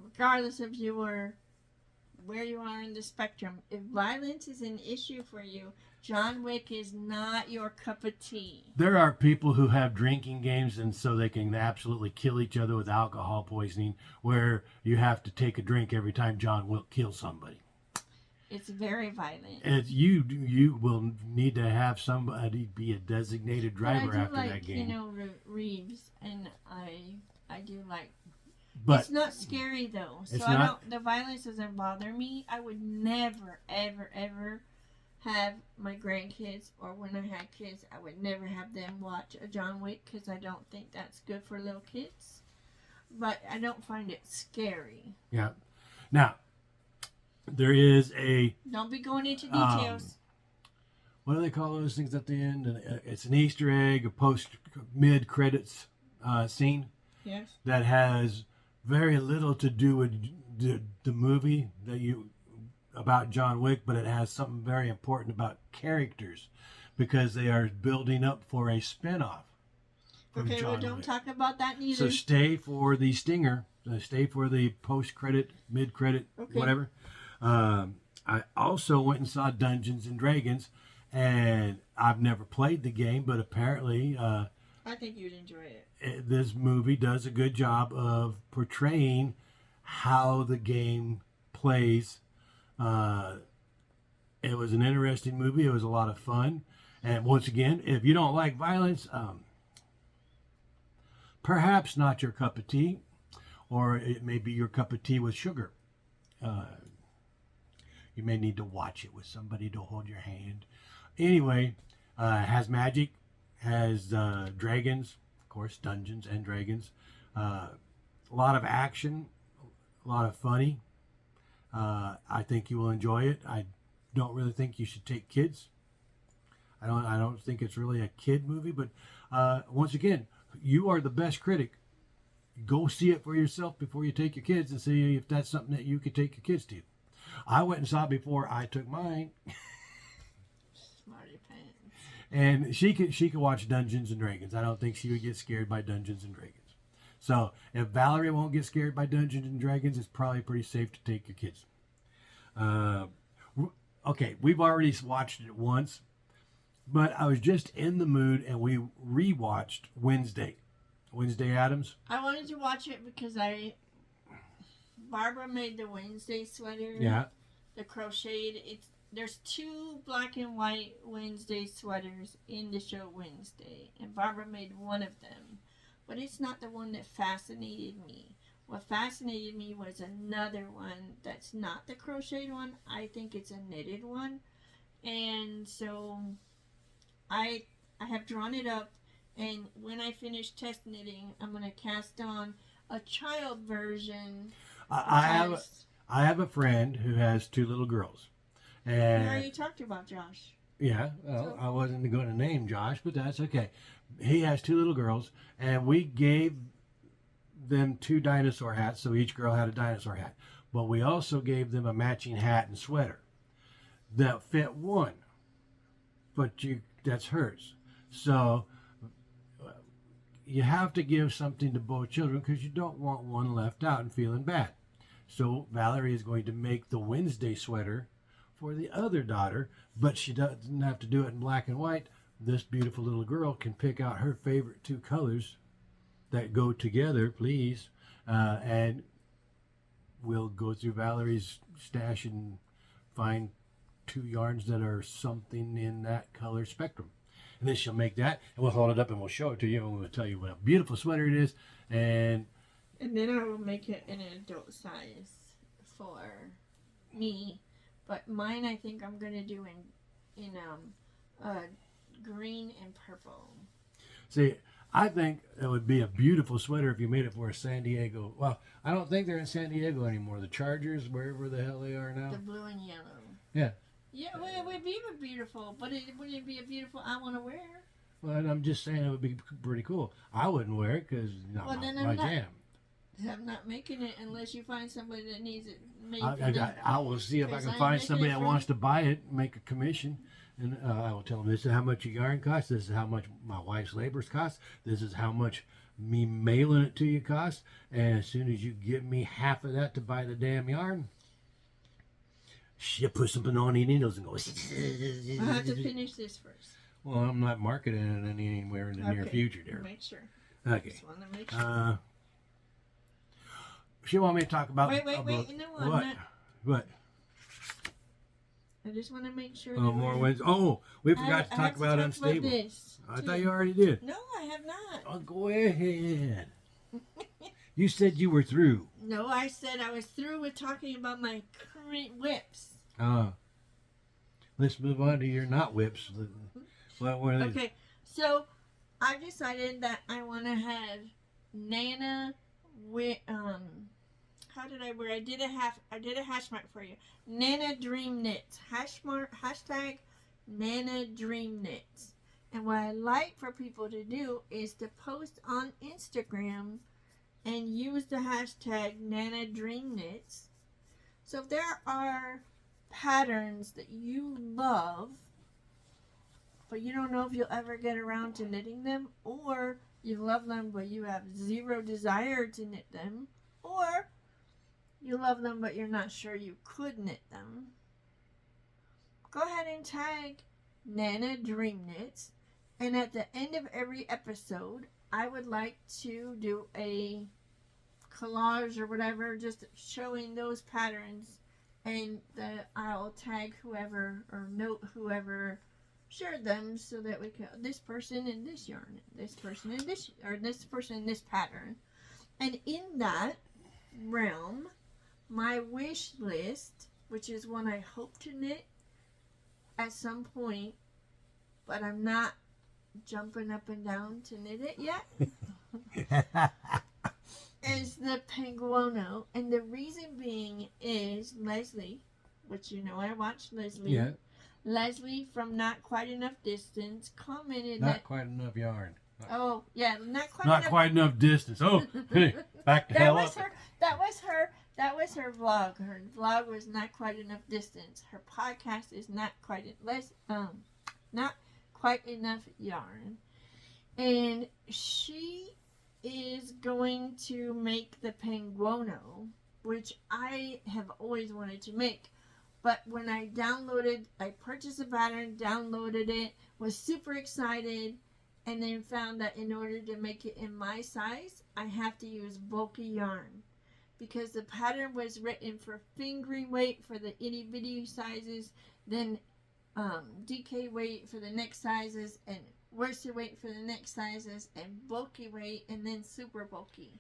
regardless of where you are in the spectrum, if violence is an issue for you, John Wick is not your cup of tea. There are people who have drinking games, and so they can absolutely kill each other with alcohol poisoning, where you have to take a drink every time John Wick kills somebody. It's very violent. You will need to have somebody be a designated driver after that game. I do like Reeves, and I do like. But it's not scary though, so the violence doesn't bother me. I would never, ever, ever have my grandkids, or when I had kids, I would never have them watch a John Wick because I don't think that's good for little kids. But I don't find it scary. Yeah. Now, there is a... Don't be going into details. What do they call those things at the end? It's an Easter egg, a mid-credits scene. Yes. That has very little to do with the movie about John Wick, but it has something very important about characters because they are building up for a spinoff. Okay, well, don't talk about that neither. So stay for the stinger. Stay for the post-credit, mid-credit, whatever. I also went and saw Dungeons and Dragons, and I've never played the game, but apparently... I think you'd enjoy it. This movie does a good job of portraying how the game plays. It was an interesting movie. It was a lot of fun. And once again, if you don't like violence, perhaps not your cup of tea, or it may be your cup of tea with sugar. You may need to watch it with somebody to hold your hand. Anyway, it has magic, has dragons, of course, Dungeons and Dragons. A lot of action, a lot of funny. I think you will enjoy it. I don't really think you should take kids. I don't think it's really a kid movie, but once again, you are the best critic. Go see it for yourself before you take your kids and see if that's something that you could take your kids to. I went and saw it before I took mine. Smarty pants. And she could watch Dungeons and Dragons. I don't think she would get scared by Dungeons and Dragons. So if Valerie won't get scared by Dungeons and Dragons, it's probably pretty safe to take your kids. Okay, we've already watched it once, but I was just in the mood and we rewatched Wednesday Addams. I wanted to watch it because Barbara made the Wednesday sweater. Yeah. The crocheted. There's 2 black and white Wednesday sweaters in the show Wednesday, and Barbara made one of them. But it's not the one that fascinated me. What fascinated me was another one that's not the crocheted one. I think it's a knitted one. And so I have drawn it up, and when I finish test knitting, I'm going to cast on a child version. I have a friend who has 2 little girls. And We already talked about Josh. yeah, well, I wasn't going to name Josh, but that's okay. He has 2 little girls, and we gave them 2 dinosaur hats, so each girl had a dinosaur hat. But we also gave them a matching hat and sweater that fit one, but that's hers. So you have to give something to both children because you don't want one left out and feeling bad. So Valerie is going to make the Wednesday sweater for the other daughter, but she doesn't have to do it in black and white. This beautiful little girl can pick out her favorite 2 colors that go together, please, and we'll go through Valerie's stash and find 2 yarns that are something in that color spectrum. And then she'll make that, and we'll hold it up and we'll show it to you, and we'll tell you what a beautiful sweater it is. And then I will make it in an adult size for me. But mine, I think I'm gonna do in green and purple. See, I think it would be a beautiful sweater if you made it for a San Diego. Well, I don't think they're in San Diego anymore. The Chargers, wherever the hell they are now. The blue and yellow. Yeah. Yeah, well, it would be beautiful, but wouldn't it be a beautiful I want to wear? Well, I'm just saying it would be pretty cool. I wouldn't wear it because not my jam. I'm not making it unless you find somebody that needs it made. I will see if I can find somebody that wants to buy it, make a commission, and I will tell them this is how much your yarn costs, this is how much my wife's labors cost, this is how much me mailing it to you costs, and as soon as you give me half of that to buy the damn yarn, she'll put something on the needles and go. I have to finish this first. Well, I'm not marketing it anywhere in the near future, dear. Make sure. Okay. Just want to make sure. She want me to talk about. Wait. You know what? What? I just want to make sure. Oh, more wins. Oh, we forgot to talk about unstable. I thought you already did. No, I have not. Oh, go ahead. You said you were through. No, I said I was through with talking about my current whips. Let's move on to your not whips. What were they? Okay, so I've decided that I want to have Nana with how did I wear? I did a hash mark for you. Nana Dream Knits. Hashtag Nana Dream Knits. And what I like for people to do is to post on Instagram and use the hashtag Nana Dream Knits. So if there are patterns that you love, but you don't know if you'll ever get around to knitting them, or you love them but you have zero desire to knit them, or you love them but you're not sure you could knit them, go ahead and tag Nana Dream Knits, and at the end of every episode I would like to do a collage or whatever just showing those patterns, and I'll tag whoever or note whoever shared them so that we can this person in this yarn, this person in this, or this person in this pattern. And in that realm, my wish list, which is one I hope to knit at some point, but I'm not jumping up and down to knit it yet. is the Penguono, and the reason being is Leslie, which you know I watched Leslie. Yeah. Leslie from Not Quite Enough Distance commented Not quite enough yarn. Oh yeah, not quite. Not enough. quite enough distance. Oh, hey, back the That hell was up. her. That was her. That was her vlog. Her vlog was Not Quite Enough Distance. Her podcast is Not Quite Not Quite Enough Yarn, and she is going to make the Penguono, which I have always wanted to make. But when I purchased the pattern, downloaded it, was super excited, and then found that in order to make it in my size, I have to use bulky yarn. Because the pattern was written for fingering weight for the itty bitty sizes, then DK weight for the next sizes, and worsted weight for the next sizes, and bulky weight, and then super bulky.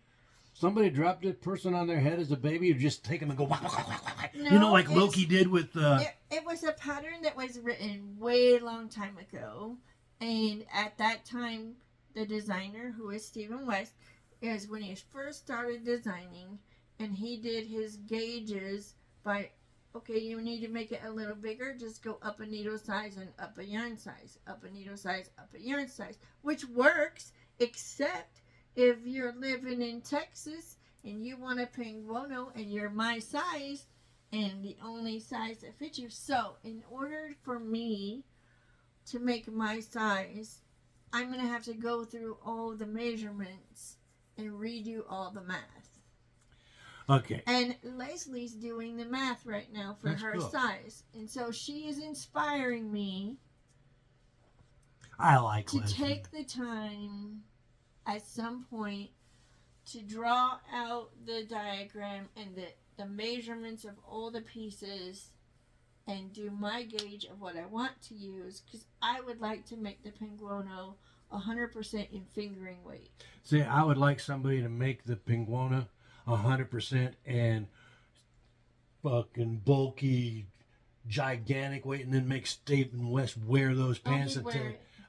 Somebody dropped a person on their head as a baby, you just take them and go whack, whack, whack, whack, whack. No, You know, like Loki did with... It was a pattern that was written way long time ago. And at that time, the designer, who is Stephen West, is when he first started designing, and he did his gauges by, okay, you need to make it a little bigger, just go up a needle size and up a yarn size, up a needle size, up a yarn size, which works, except if you're living in Texas and you want a Penguono and you're my size and the only size that fits you. So in order for me to make my size, I'm going to have to go through all the measurements and redo all the math. Okay. And Leslie's doing the math right now for her size. And so she is inspiring me I like to Leslie. take the time at some point to draw out the diagram and the measurements of all the pieces and do my gauge of what I want to use, because I would like to make the Penguono 100% in fingering weight. See, I would like somebody to make the Penguono 100% and fucking bulky, gigantic weight, and then make Stephen West wear those pants.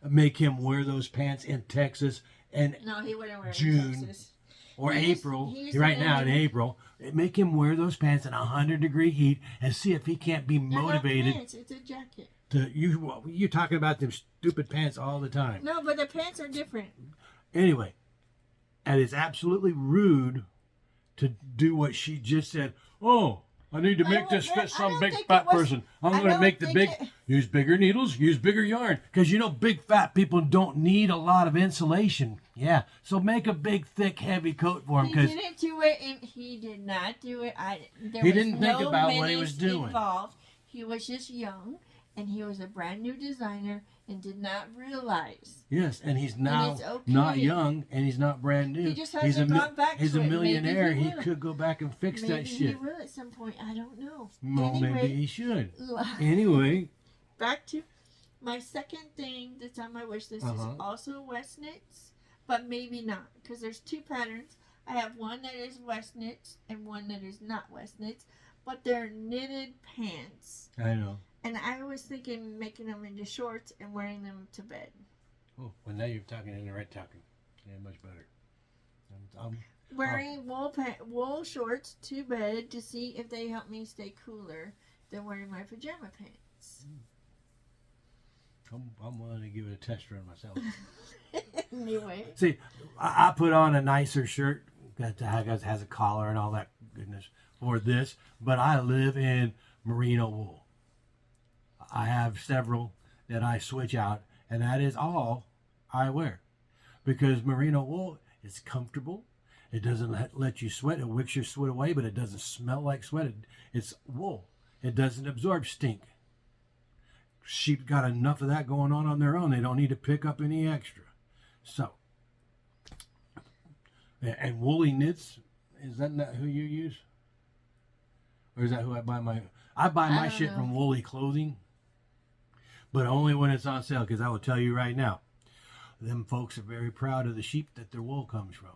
Make him wear those pants in Texas and No, he wouldn't wear June. it in Texas. or April. he's Right the now one- in April, make him wear those pants in 100-degree heat and see if he can't be They're not motivated pants, it's a jacket. to you're talking about them stupid pants all the time. No, but the pants are different. Anyway, and it's absolutely rude to do what she just said. Oh, I need to make this fit some big fat person. I'm going to make the big, use bigger needles, use bigger yarn. Because you know big fat people don't need a lot of insulation. Yeah, so make a big, thick, heavy coat for him. He didn't do it. He did not do it. He didn't think about what he was doing. Involved. He was just young, and he was a brand new designer and did not realize. Yes, and he's now it's okay. not young and he's not brand new. He just hasn't gone back He's to a it. millionaire. Maybe he He will. could go back and fix Maybe that he shit. will at some point. I don't know. Well, Anyway, maybe he should. Anyway, back to my second thing that's on my wish list is Uh-huh. also WestKnits, but maybe not, because there's two patterns. I have one that is WestKnits and one that is not WestKnits, but they're knitted pants. I know. And I was thinking making them into shorts and wearing them to bed. Oh, well, now you're talking in the right talking. Yeah, much better. Wearing wool shorts to bed to see if they help me stay cooler than wearing my pajama pants. I'm willing to give it a test run myself. Anyway. See, I put on a nicer shirt that has a collar and all that goodness for this, but I live in merino wool. I have several that I switch out, and that is all I wear. Because merino wool is comfortable. It doesn't let you sweat. It wicks your sweat away, but it doesn't smell like sweat. It's wool. It doesn't absorb stink. Sheep got enough of that going on their own. They don't need to pick up any extra. So, and Woolly Knits, is that not who you use? Or is that who I buy my... I buy my shit from Woolly Clothing, but only when it's on sale, because I will tell you right now, them folks are very proud of the sheep that their wool comes from.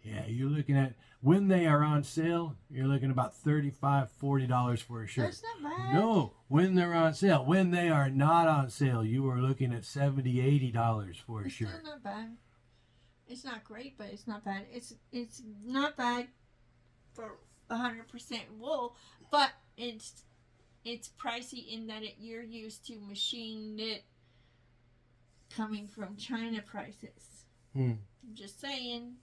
Yeah, you're looking at, when they are on sale, you're looking about $35, $40 for a shirt. That's not bad. No, when they're on sale. When they are not on sale, you are looking at $70, $80 for a It's shirt. still not bad. It's not great, but it's not bad. It's not bad for 100% wool, but it's pricey in that you're used to machine knit coming from China prices. I'm just saying.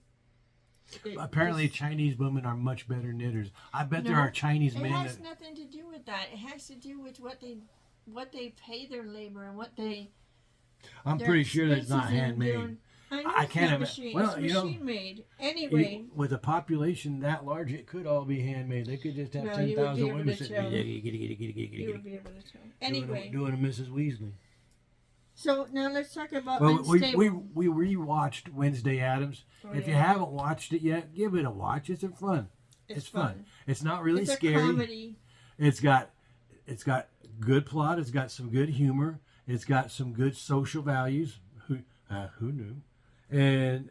Apparently, Chinese women are much better knitters. I bet there are Chinese men. It has nothing to do with that. It has to do with what they pay their labor and what they. I'm pretty sure that's not handmade. I can't imagine. Well, it's machine made. Anyway, with a population that large, it could all be handmade. They could just have 10,000 women sitting there. You would be able to tell. Anyway, doing a Mrs. Weasley. So now let's talk about unstable. We rewatched Wednesday Addams. If you haven't watched it yet, give it a watch. It's fun. It's fun. It's not really scary. It's a comedy. It's got good plot. It's got some good humor. It's got some good social values. Who knew? And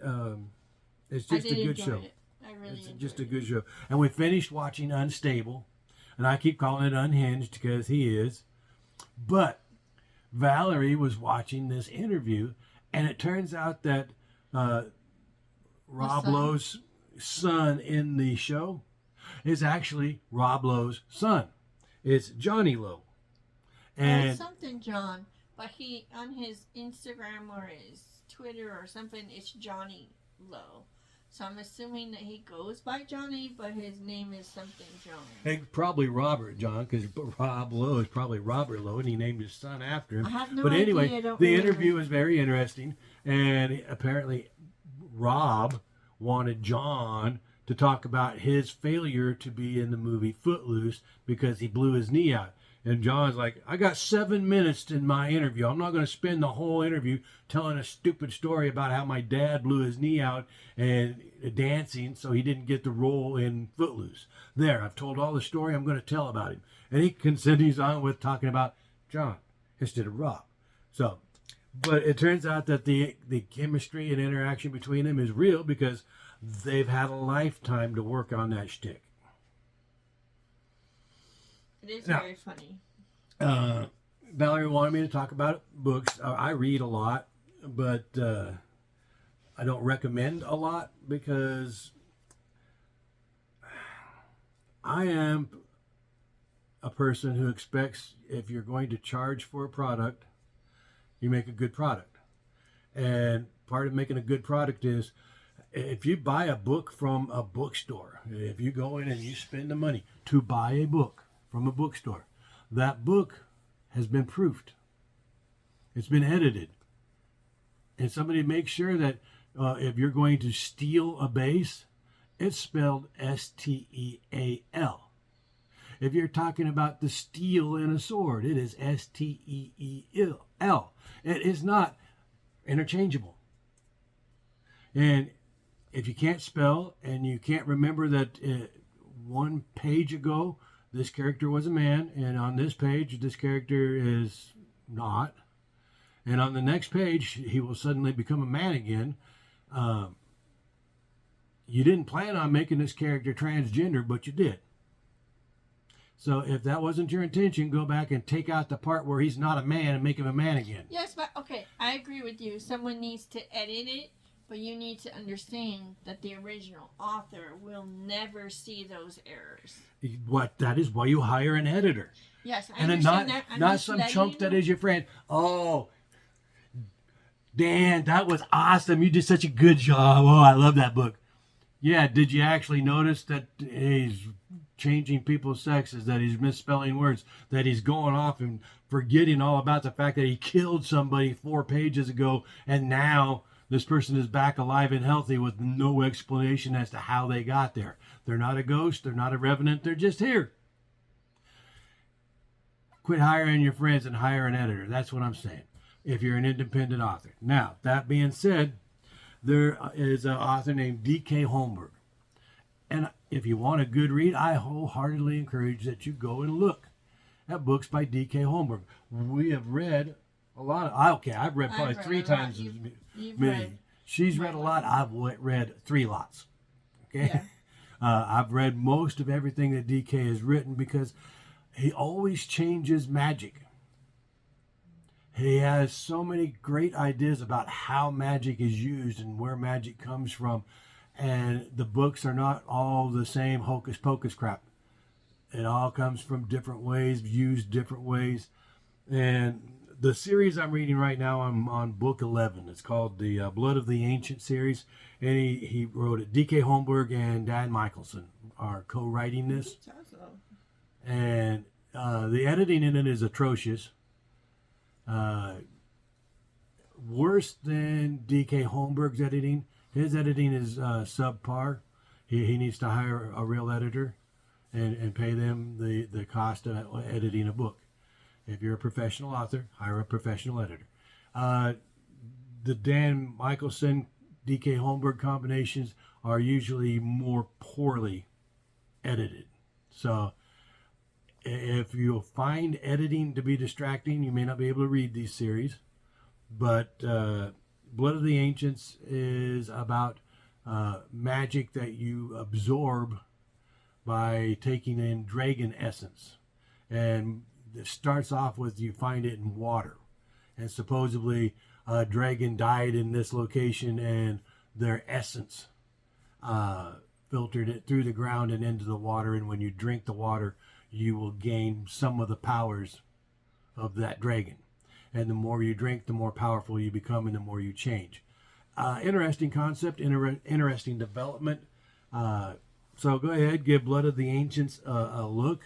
it's just a good show. I really enjoyed it. Just a good show. And we finished watching Unstable, and I keep calling it Unhinged because he is. But Valerie was watching this interview, and it turns out that Rob Lowe's son in the show is actually Rob Lowe's son. It's Johnny Lowe. And it's something John, but he on his Instagram or his Twitter or something, it's Johnny Lowe. So I'm assuming that he goes by Johnny, but his name is something John. Hey, probably Robert John, because Rob Lowe is probably Robert Lowe, and he named his son after him. I have no but anyway, idea. the interview was very interesting, and apparently Rob wanted John to talk about his failure to be in the movie Footloose because he blew his knee out. And John's like, I got 7 minutes in my interview. I'm not going to spend the whole interview telling a stupid story about how my dad blew his knee out and dancing so he didn't get the role in Footloose. There, I've told all the story I'm going to tell about him. And he continues on with talking about John instead of Rob. So, but it turns out that the chemistry and interaction between them is real because they've had a lifetime to work on that shtick. It is very funny. Valerie wanted me to talk about books. I read a lot, but I don't recommend a lot because I am a person who expects if you're going to charge for a product, you make a good product. And part of making a good product is if you buy a book from a bookstore, if you go in and you spend the money to buy a book from a bookstore, that book has been proofed. It's been edited. And somebody makes sure that if you're going to steal a base, it's spelled S-T-E-A-L. If you're talking about the steel in a sword, it is S-T-E-E-L. It is not interchangeable. And if you can't spell and you can't remember that one page ago, this character was a man, and on this page, this character is not. And on the next page, he will suddenly become a man again. You didn't plan on making this character transgender, but you did. So if that wasn't your intention, go back and take out the part where he's not a man and make him a man again. Yes, but okay, I agree with you. Someone needs to edit it, but you need to understand that the original author will never see those errors. That is why you hire an editor. Yes, I and understand that. Not some chump that is your friend. Oh, Dan, that was awesome. You did such a good job. Oh, I love that book. Yeah, did you actually notice that he's changing people's sexes, that he's misspelling words, that he's going off and forgetting all about the fact that he killed somebody 4 pages ago, and now this person is back alive and healthy with no explanation as to how they got there. They're not a ghost. They're not a revenant. They're just here. Quit hiring your friends and hire an editor. That's what I'm saying, if you're an independent author. Now, that being said, there is an author named D.K. Holmberg. And if you want a good read, I wholeheartedly encourage that you go and look at books by D.K. Holmberg. We have read a lot of... I've read probably 3 times as many. She's read a lot. I've read 3 lots. Okay? Yeah. I've read most of everything that DK has written because he always changes magic. He has so many great ideas about how magic is used and where magic comes from. And the books are not all the same hocus pocus crap. It all comes from different ways, used different ways. And the series I'm reading right now, I'm on book 11. It's called the Blood of the Ancient series. And he wrote it. D.K. Holmberg and Dan Michelson are co-writing this. And the editing in it is atrocious. Worse than D.K. Holmberg's editing. His editing is subpar. He needs to hire a real editor and pay them the cost of editing a book. If you're a professional author, hire a professional editor. The Dan Michelson, D.K. Holmberg combinations are usually more poorly edited. So if you find editing to be distracting, you may not be able to read these series. But Blood of the Ancients is about magic that you absorb by taking in dragon essence. And it starts off with you find it in water. And supposedly a dragon died in this location and their essence filtered it through the ground and into the water. And when you drink the water, you will gain some of the powers of that dragon. And the more you drink, the more powerful you become and the more you change. Interesting concept, interesting development. So go ahead, give Blood of the Ancients a look.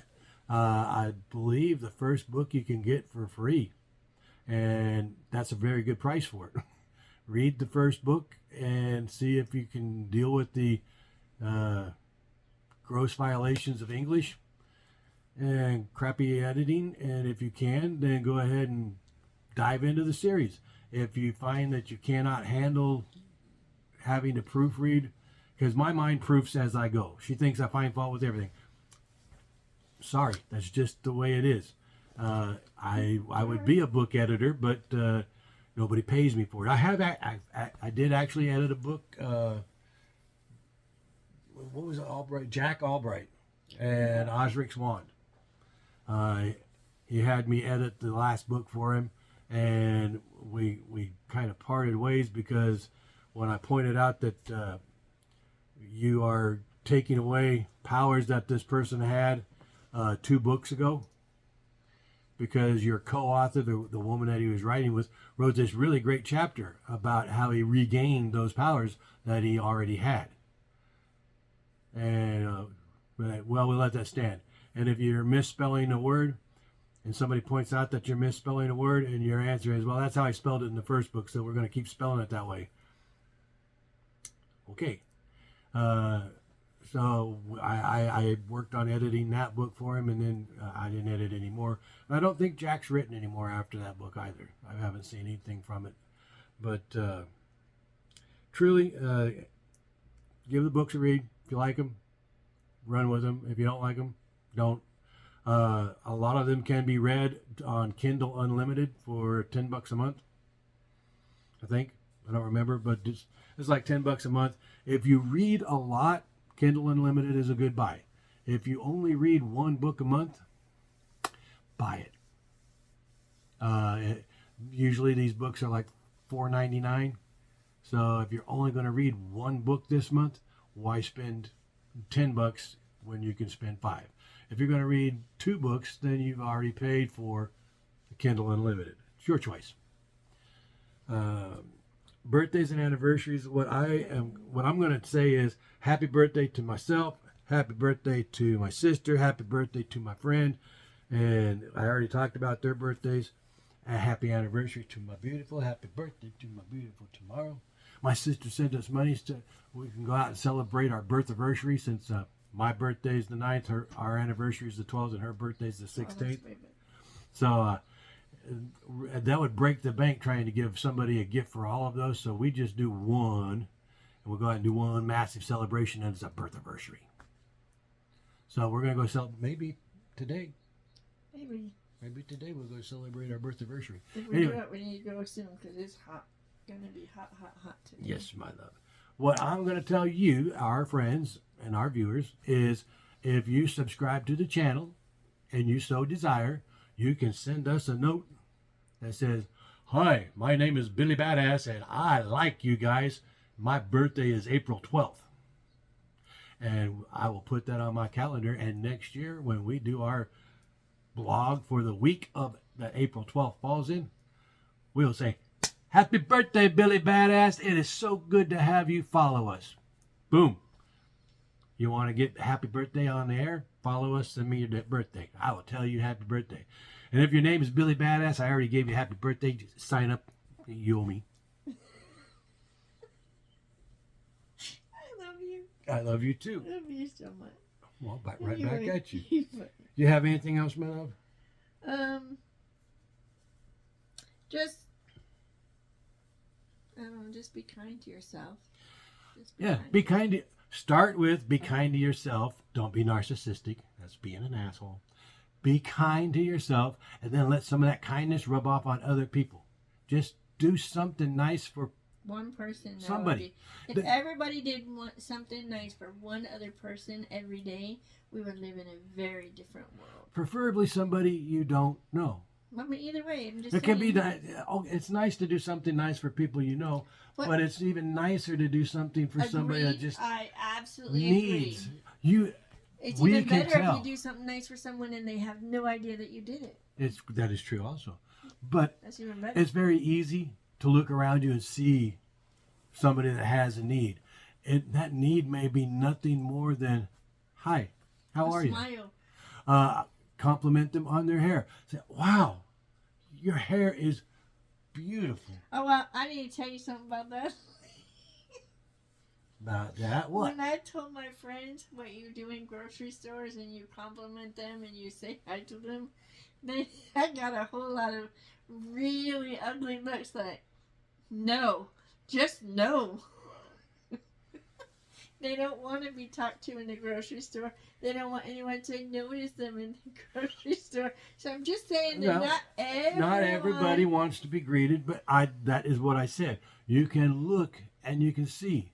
I believe the first book you can get for free. And that's a very good price for it. Read the first book and see if you can deal with the gross violations of English and crappy editing. And if you can, then go ahead and dive into the series. If you find that you cannot handle having to proofread, because my mind proofs as I go. She thinks I find fault with everything. Sorry, that's just the way it is. I would be a book editor, but nobody pays me for it. I did actually edit a book. What was it? Albright, Jack Albright, and Osric's Wand. He had me edit the last book for him, and we kind of parted ways because when I pointed out that you are taking away powers that this person had 2 books ago, because your co-author, the woman that he was writing with, wrote this really great chapter about how he regained those powers that he already had. And, well, we'll let that stand. And if you're misspelling a word, and somebody points out that you're misspelling a word, and your answer is, well, that's how I spelled it in the first book, so we're going to keep spelling it that way. Okay. So I worked on editing that book for him, and then I didn't edit anymore. I don't think Jack's written anymore after that book either. I haven't seen anything from it. But truly, give the books a read. If you like them, run with them. If you don't like them, don't. A lot of them can be read on Kindle Unlimited for $10 a month, I think. I don't remember, but it's like $10 a month. If you read a lot, Kindle Unlimited is a good buy. If you only read 1 book a month, buy it. Usually these books are like $4.99. So if you're only going to read 1 book this month, why spend $10 when you can spend 5? If you're going to read 2 books, then you've already paid for Kindle Unlimited. It's your choice. Birthdays and anniversaries. What I'm going to say is happy birthday to myself, happy birthday to my sister, happy birthday to my friend, and I already talked about their birthdays. A happy anniversary to my beautiful, happy birthday to my beautiful tomorrow. My sister sent us money so we can go out and celebrate our birth anniversary, since my birthday is the 9th, our anniversary is the 12th, and her birthday is the 16th. So that would break the bank trying to give somebody a gift for all of those. So we just do one, and we'll go out and do one massive celebration, and it's a birth anniversary. So we're going to go celebrate maybe today. Maybe today we'll go celebrate our birth anniversary. If we do it, we need to go soon because it's hot. Going to be hot, hot, hot today. Yes, my love. What I'm going to tell you, our friends and our viewers, is if you subscribe to the channel and you so desire, you can send us a note that says, Hi, my name is Billy Badass, and I like you guys. My birthday is April 12th. And I will put that on my calendar. And next year, when we do our blog for the week of that April 12th falls in, we'll say, happy birthday, Billy Badass. It is so good to have you follow us. Boom. You want to get happy birthday on the air? Follow us, send me your birthday. I will tell you happy birthday. And if your name is Billy Badass, I already gave you happy birthday. Just sign up. You owe me. I love you. I love you too. I love you so much. Well, right back at you. You You have anything else, my love? Just, I don't know, just be kind to yourself. Be kind to, start with be kind to yourself. Don't be narcissistic. That's being an asshole. Be kind to yourself, and then let some of that kindness rub off on other people. Just do something nice for one person. Somebody. If everybody did something nice for one other person every day, we would live in a very different world. Preferably somebody you don't know. I mean, either way, I'm just It can be saying. it's nice to do something nice for people you know, but it's even nicer to do something for somebody that just I absolutely needs agree. you. It's we even can better tell. if you do something nice for someone and they have no idea that you did it. That is true also, but That's even better. it's very easy to look around you and see somebody that has a need. That need may be nothing more than, hi, how are you? Smile. Compliment them on their hair. Say, wow, your hair is beautiful. Oh, well, I need to tell you something about that. About that, what? When I told my friends what you do in grocery stores and you compliment them and you say hi to them, I got a whole lot of really ugly looks like, no, just no. They don't want to be talked to in the grocery store. They don't want anyone to notice them in the grocery store. So I'm just saying that Not everybody wants to be greeted, but that is what I said. You can look and you can see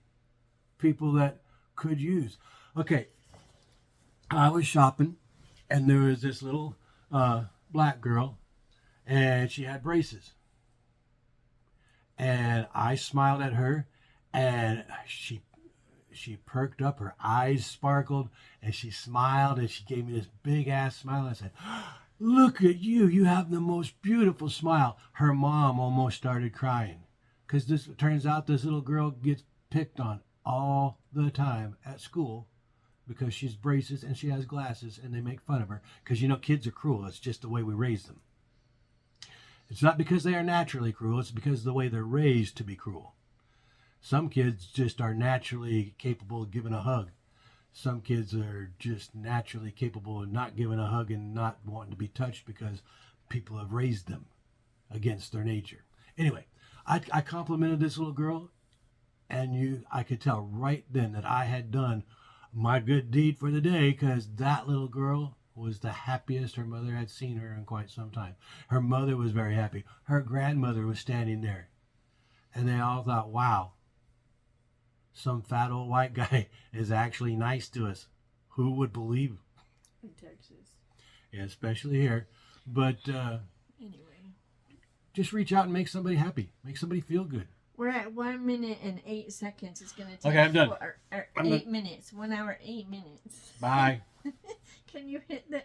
people that could use. Okay, I was shopping and there was this little black girl and she had braces. And I smiled at her and she perked up, her eyes sparkled, and she smiled, and she gave me this big ass smile. I said, look at you, you have the most beautiful smile. Her mom almost started crying because this turns out this little girl gets picked on all the time at school because she's braces and she has glasses, and they make fun of her because, you know, kids are cruel. It's just the way we raise them. It's not because they are naturally cruel, it's because of the way they're raised to be cruel. Some kids just are naturally capable of giving a hug. Some kids are just naturally capable of not giving a hug and not wanting to be touched because people have raised them against their nature. Anyway, I complimented this little girl, and I could tell right then that I had done my good deed for the day, because that little girl was the happiest her mother had seen her in quite some time. Her mother was very happy. Her grandmother was standing there. And they all thought, wow, some fat old white guy is actually nice to us. Who would believe? In Texas. Yeah, especially here. But Anyway. just reach out and make somebody happy. Make somebody feel good. We're at 1 minute and 8 seconds. It's going to take Okay, I'm done. Or 8 minutes. 1 hour, 8 minutes. Bye. Can you hit the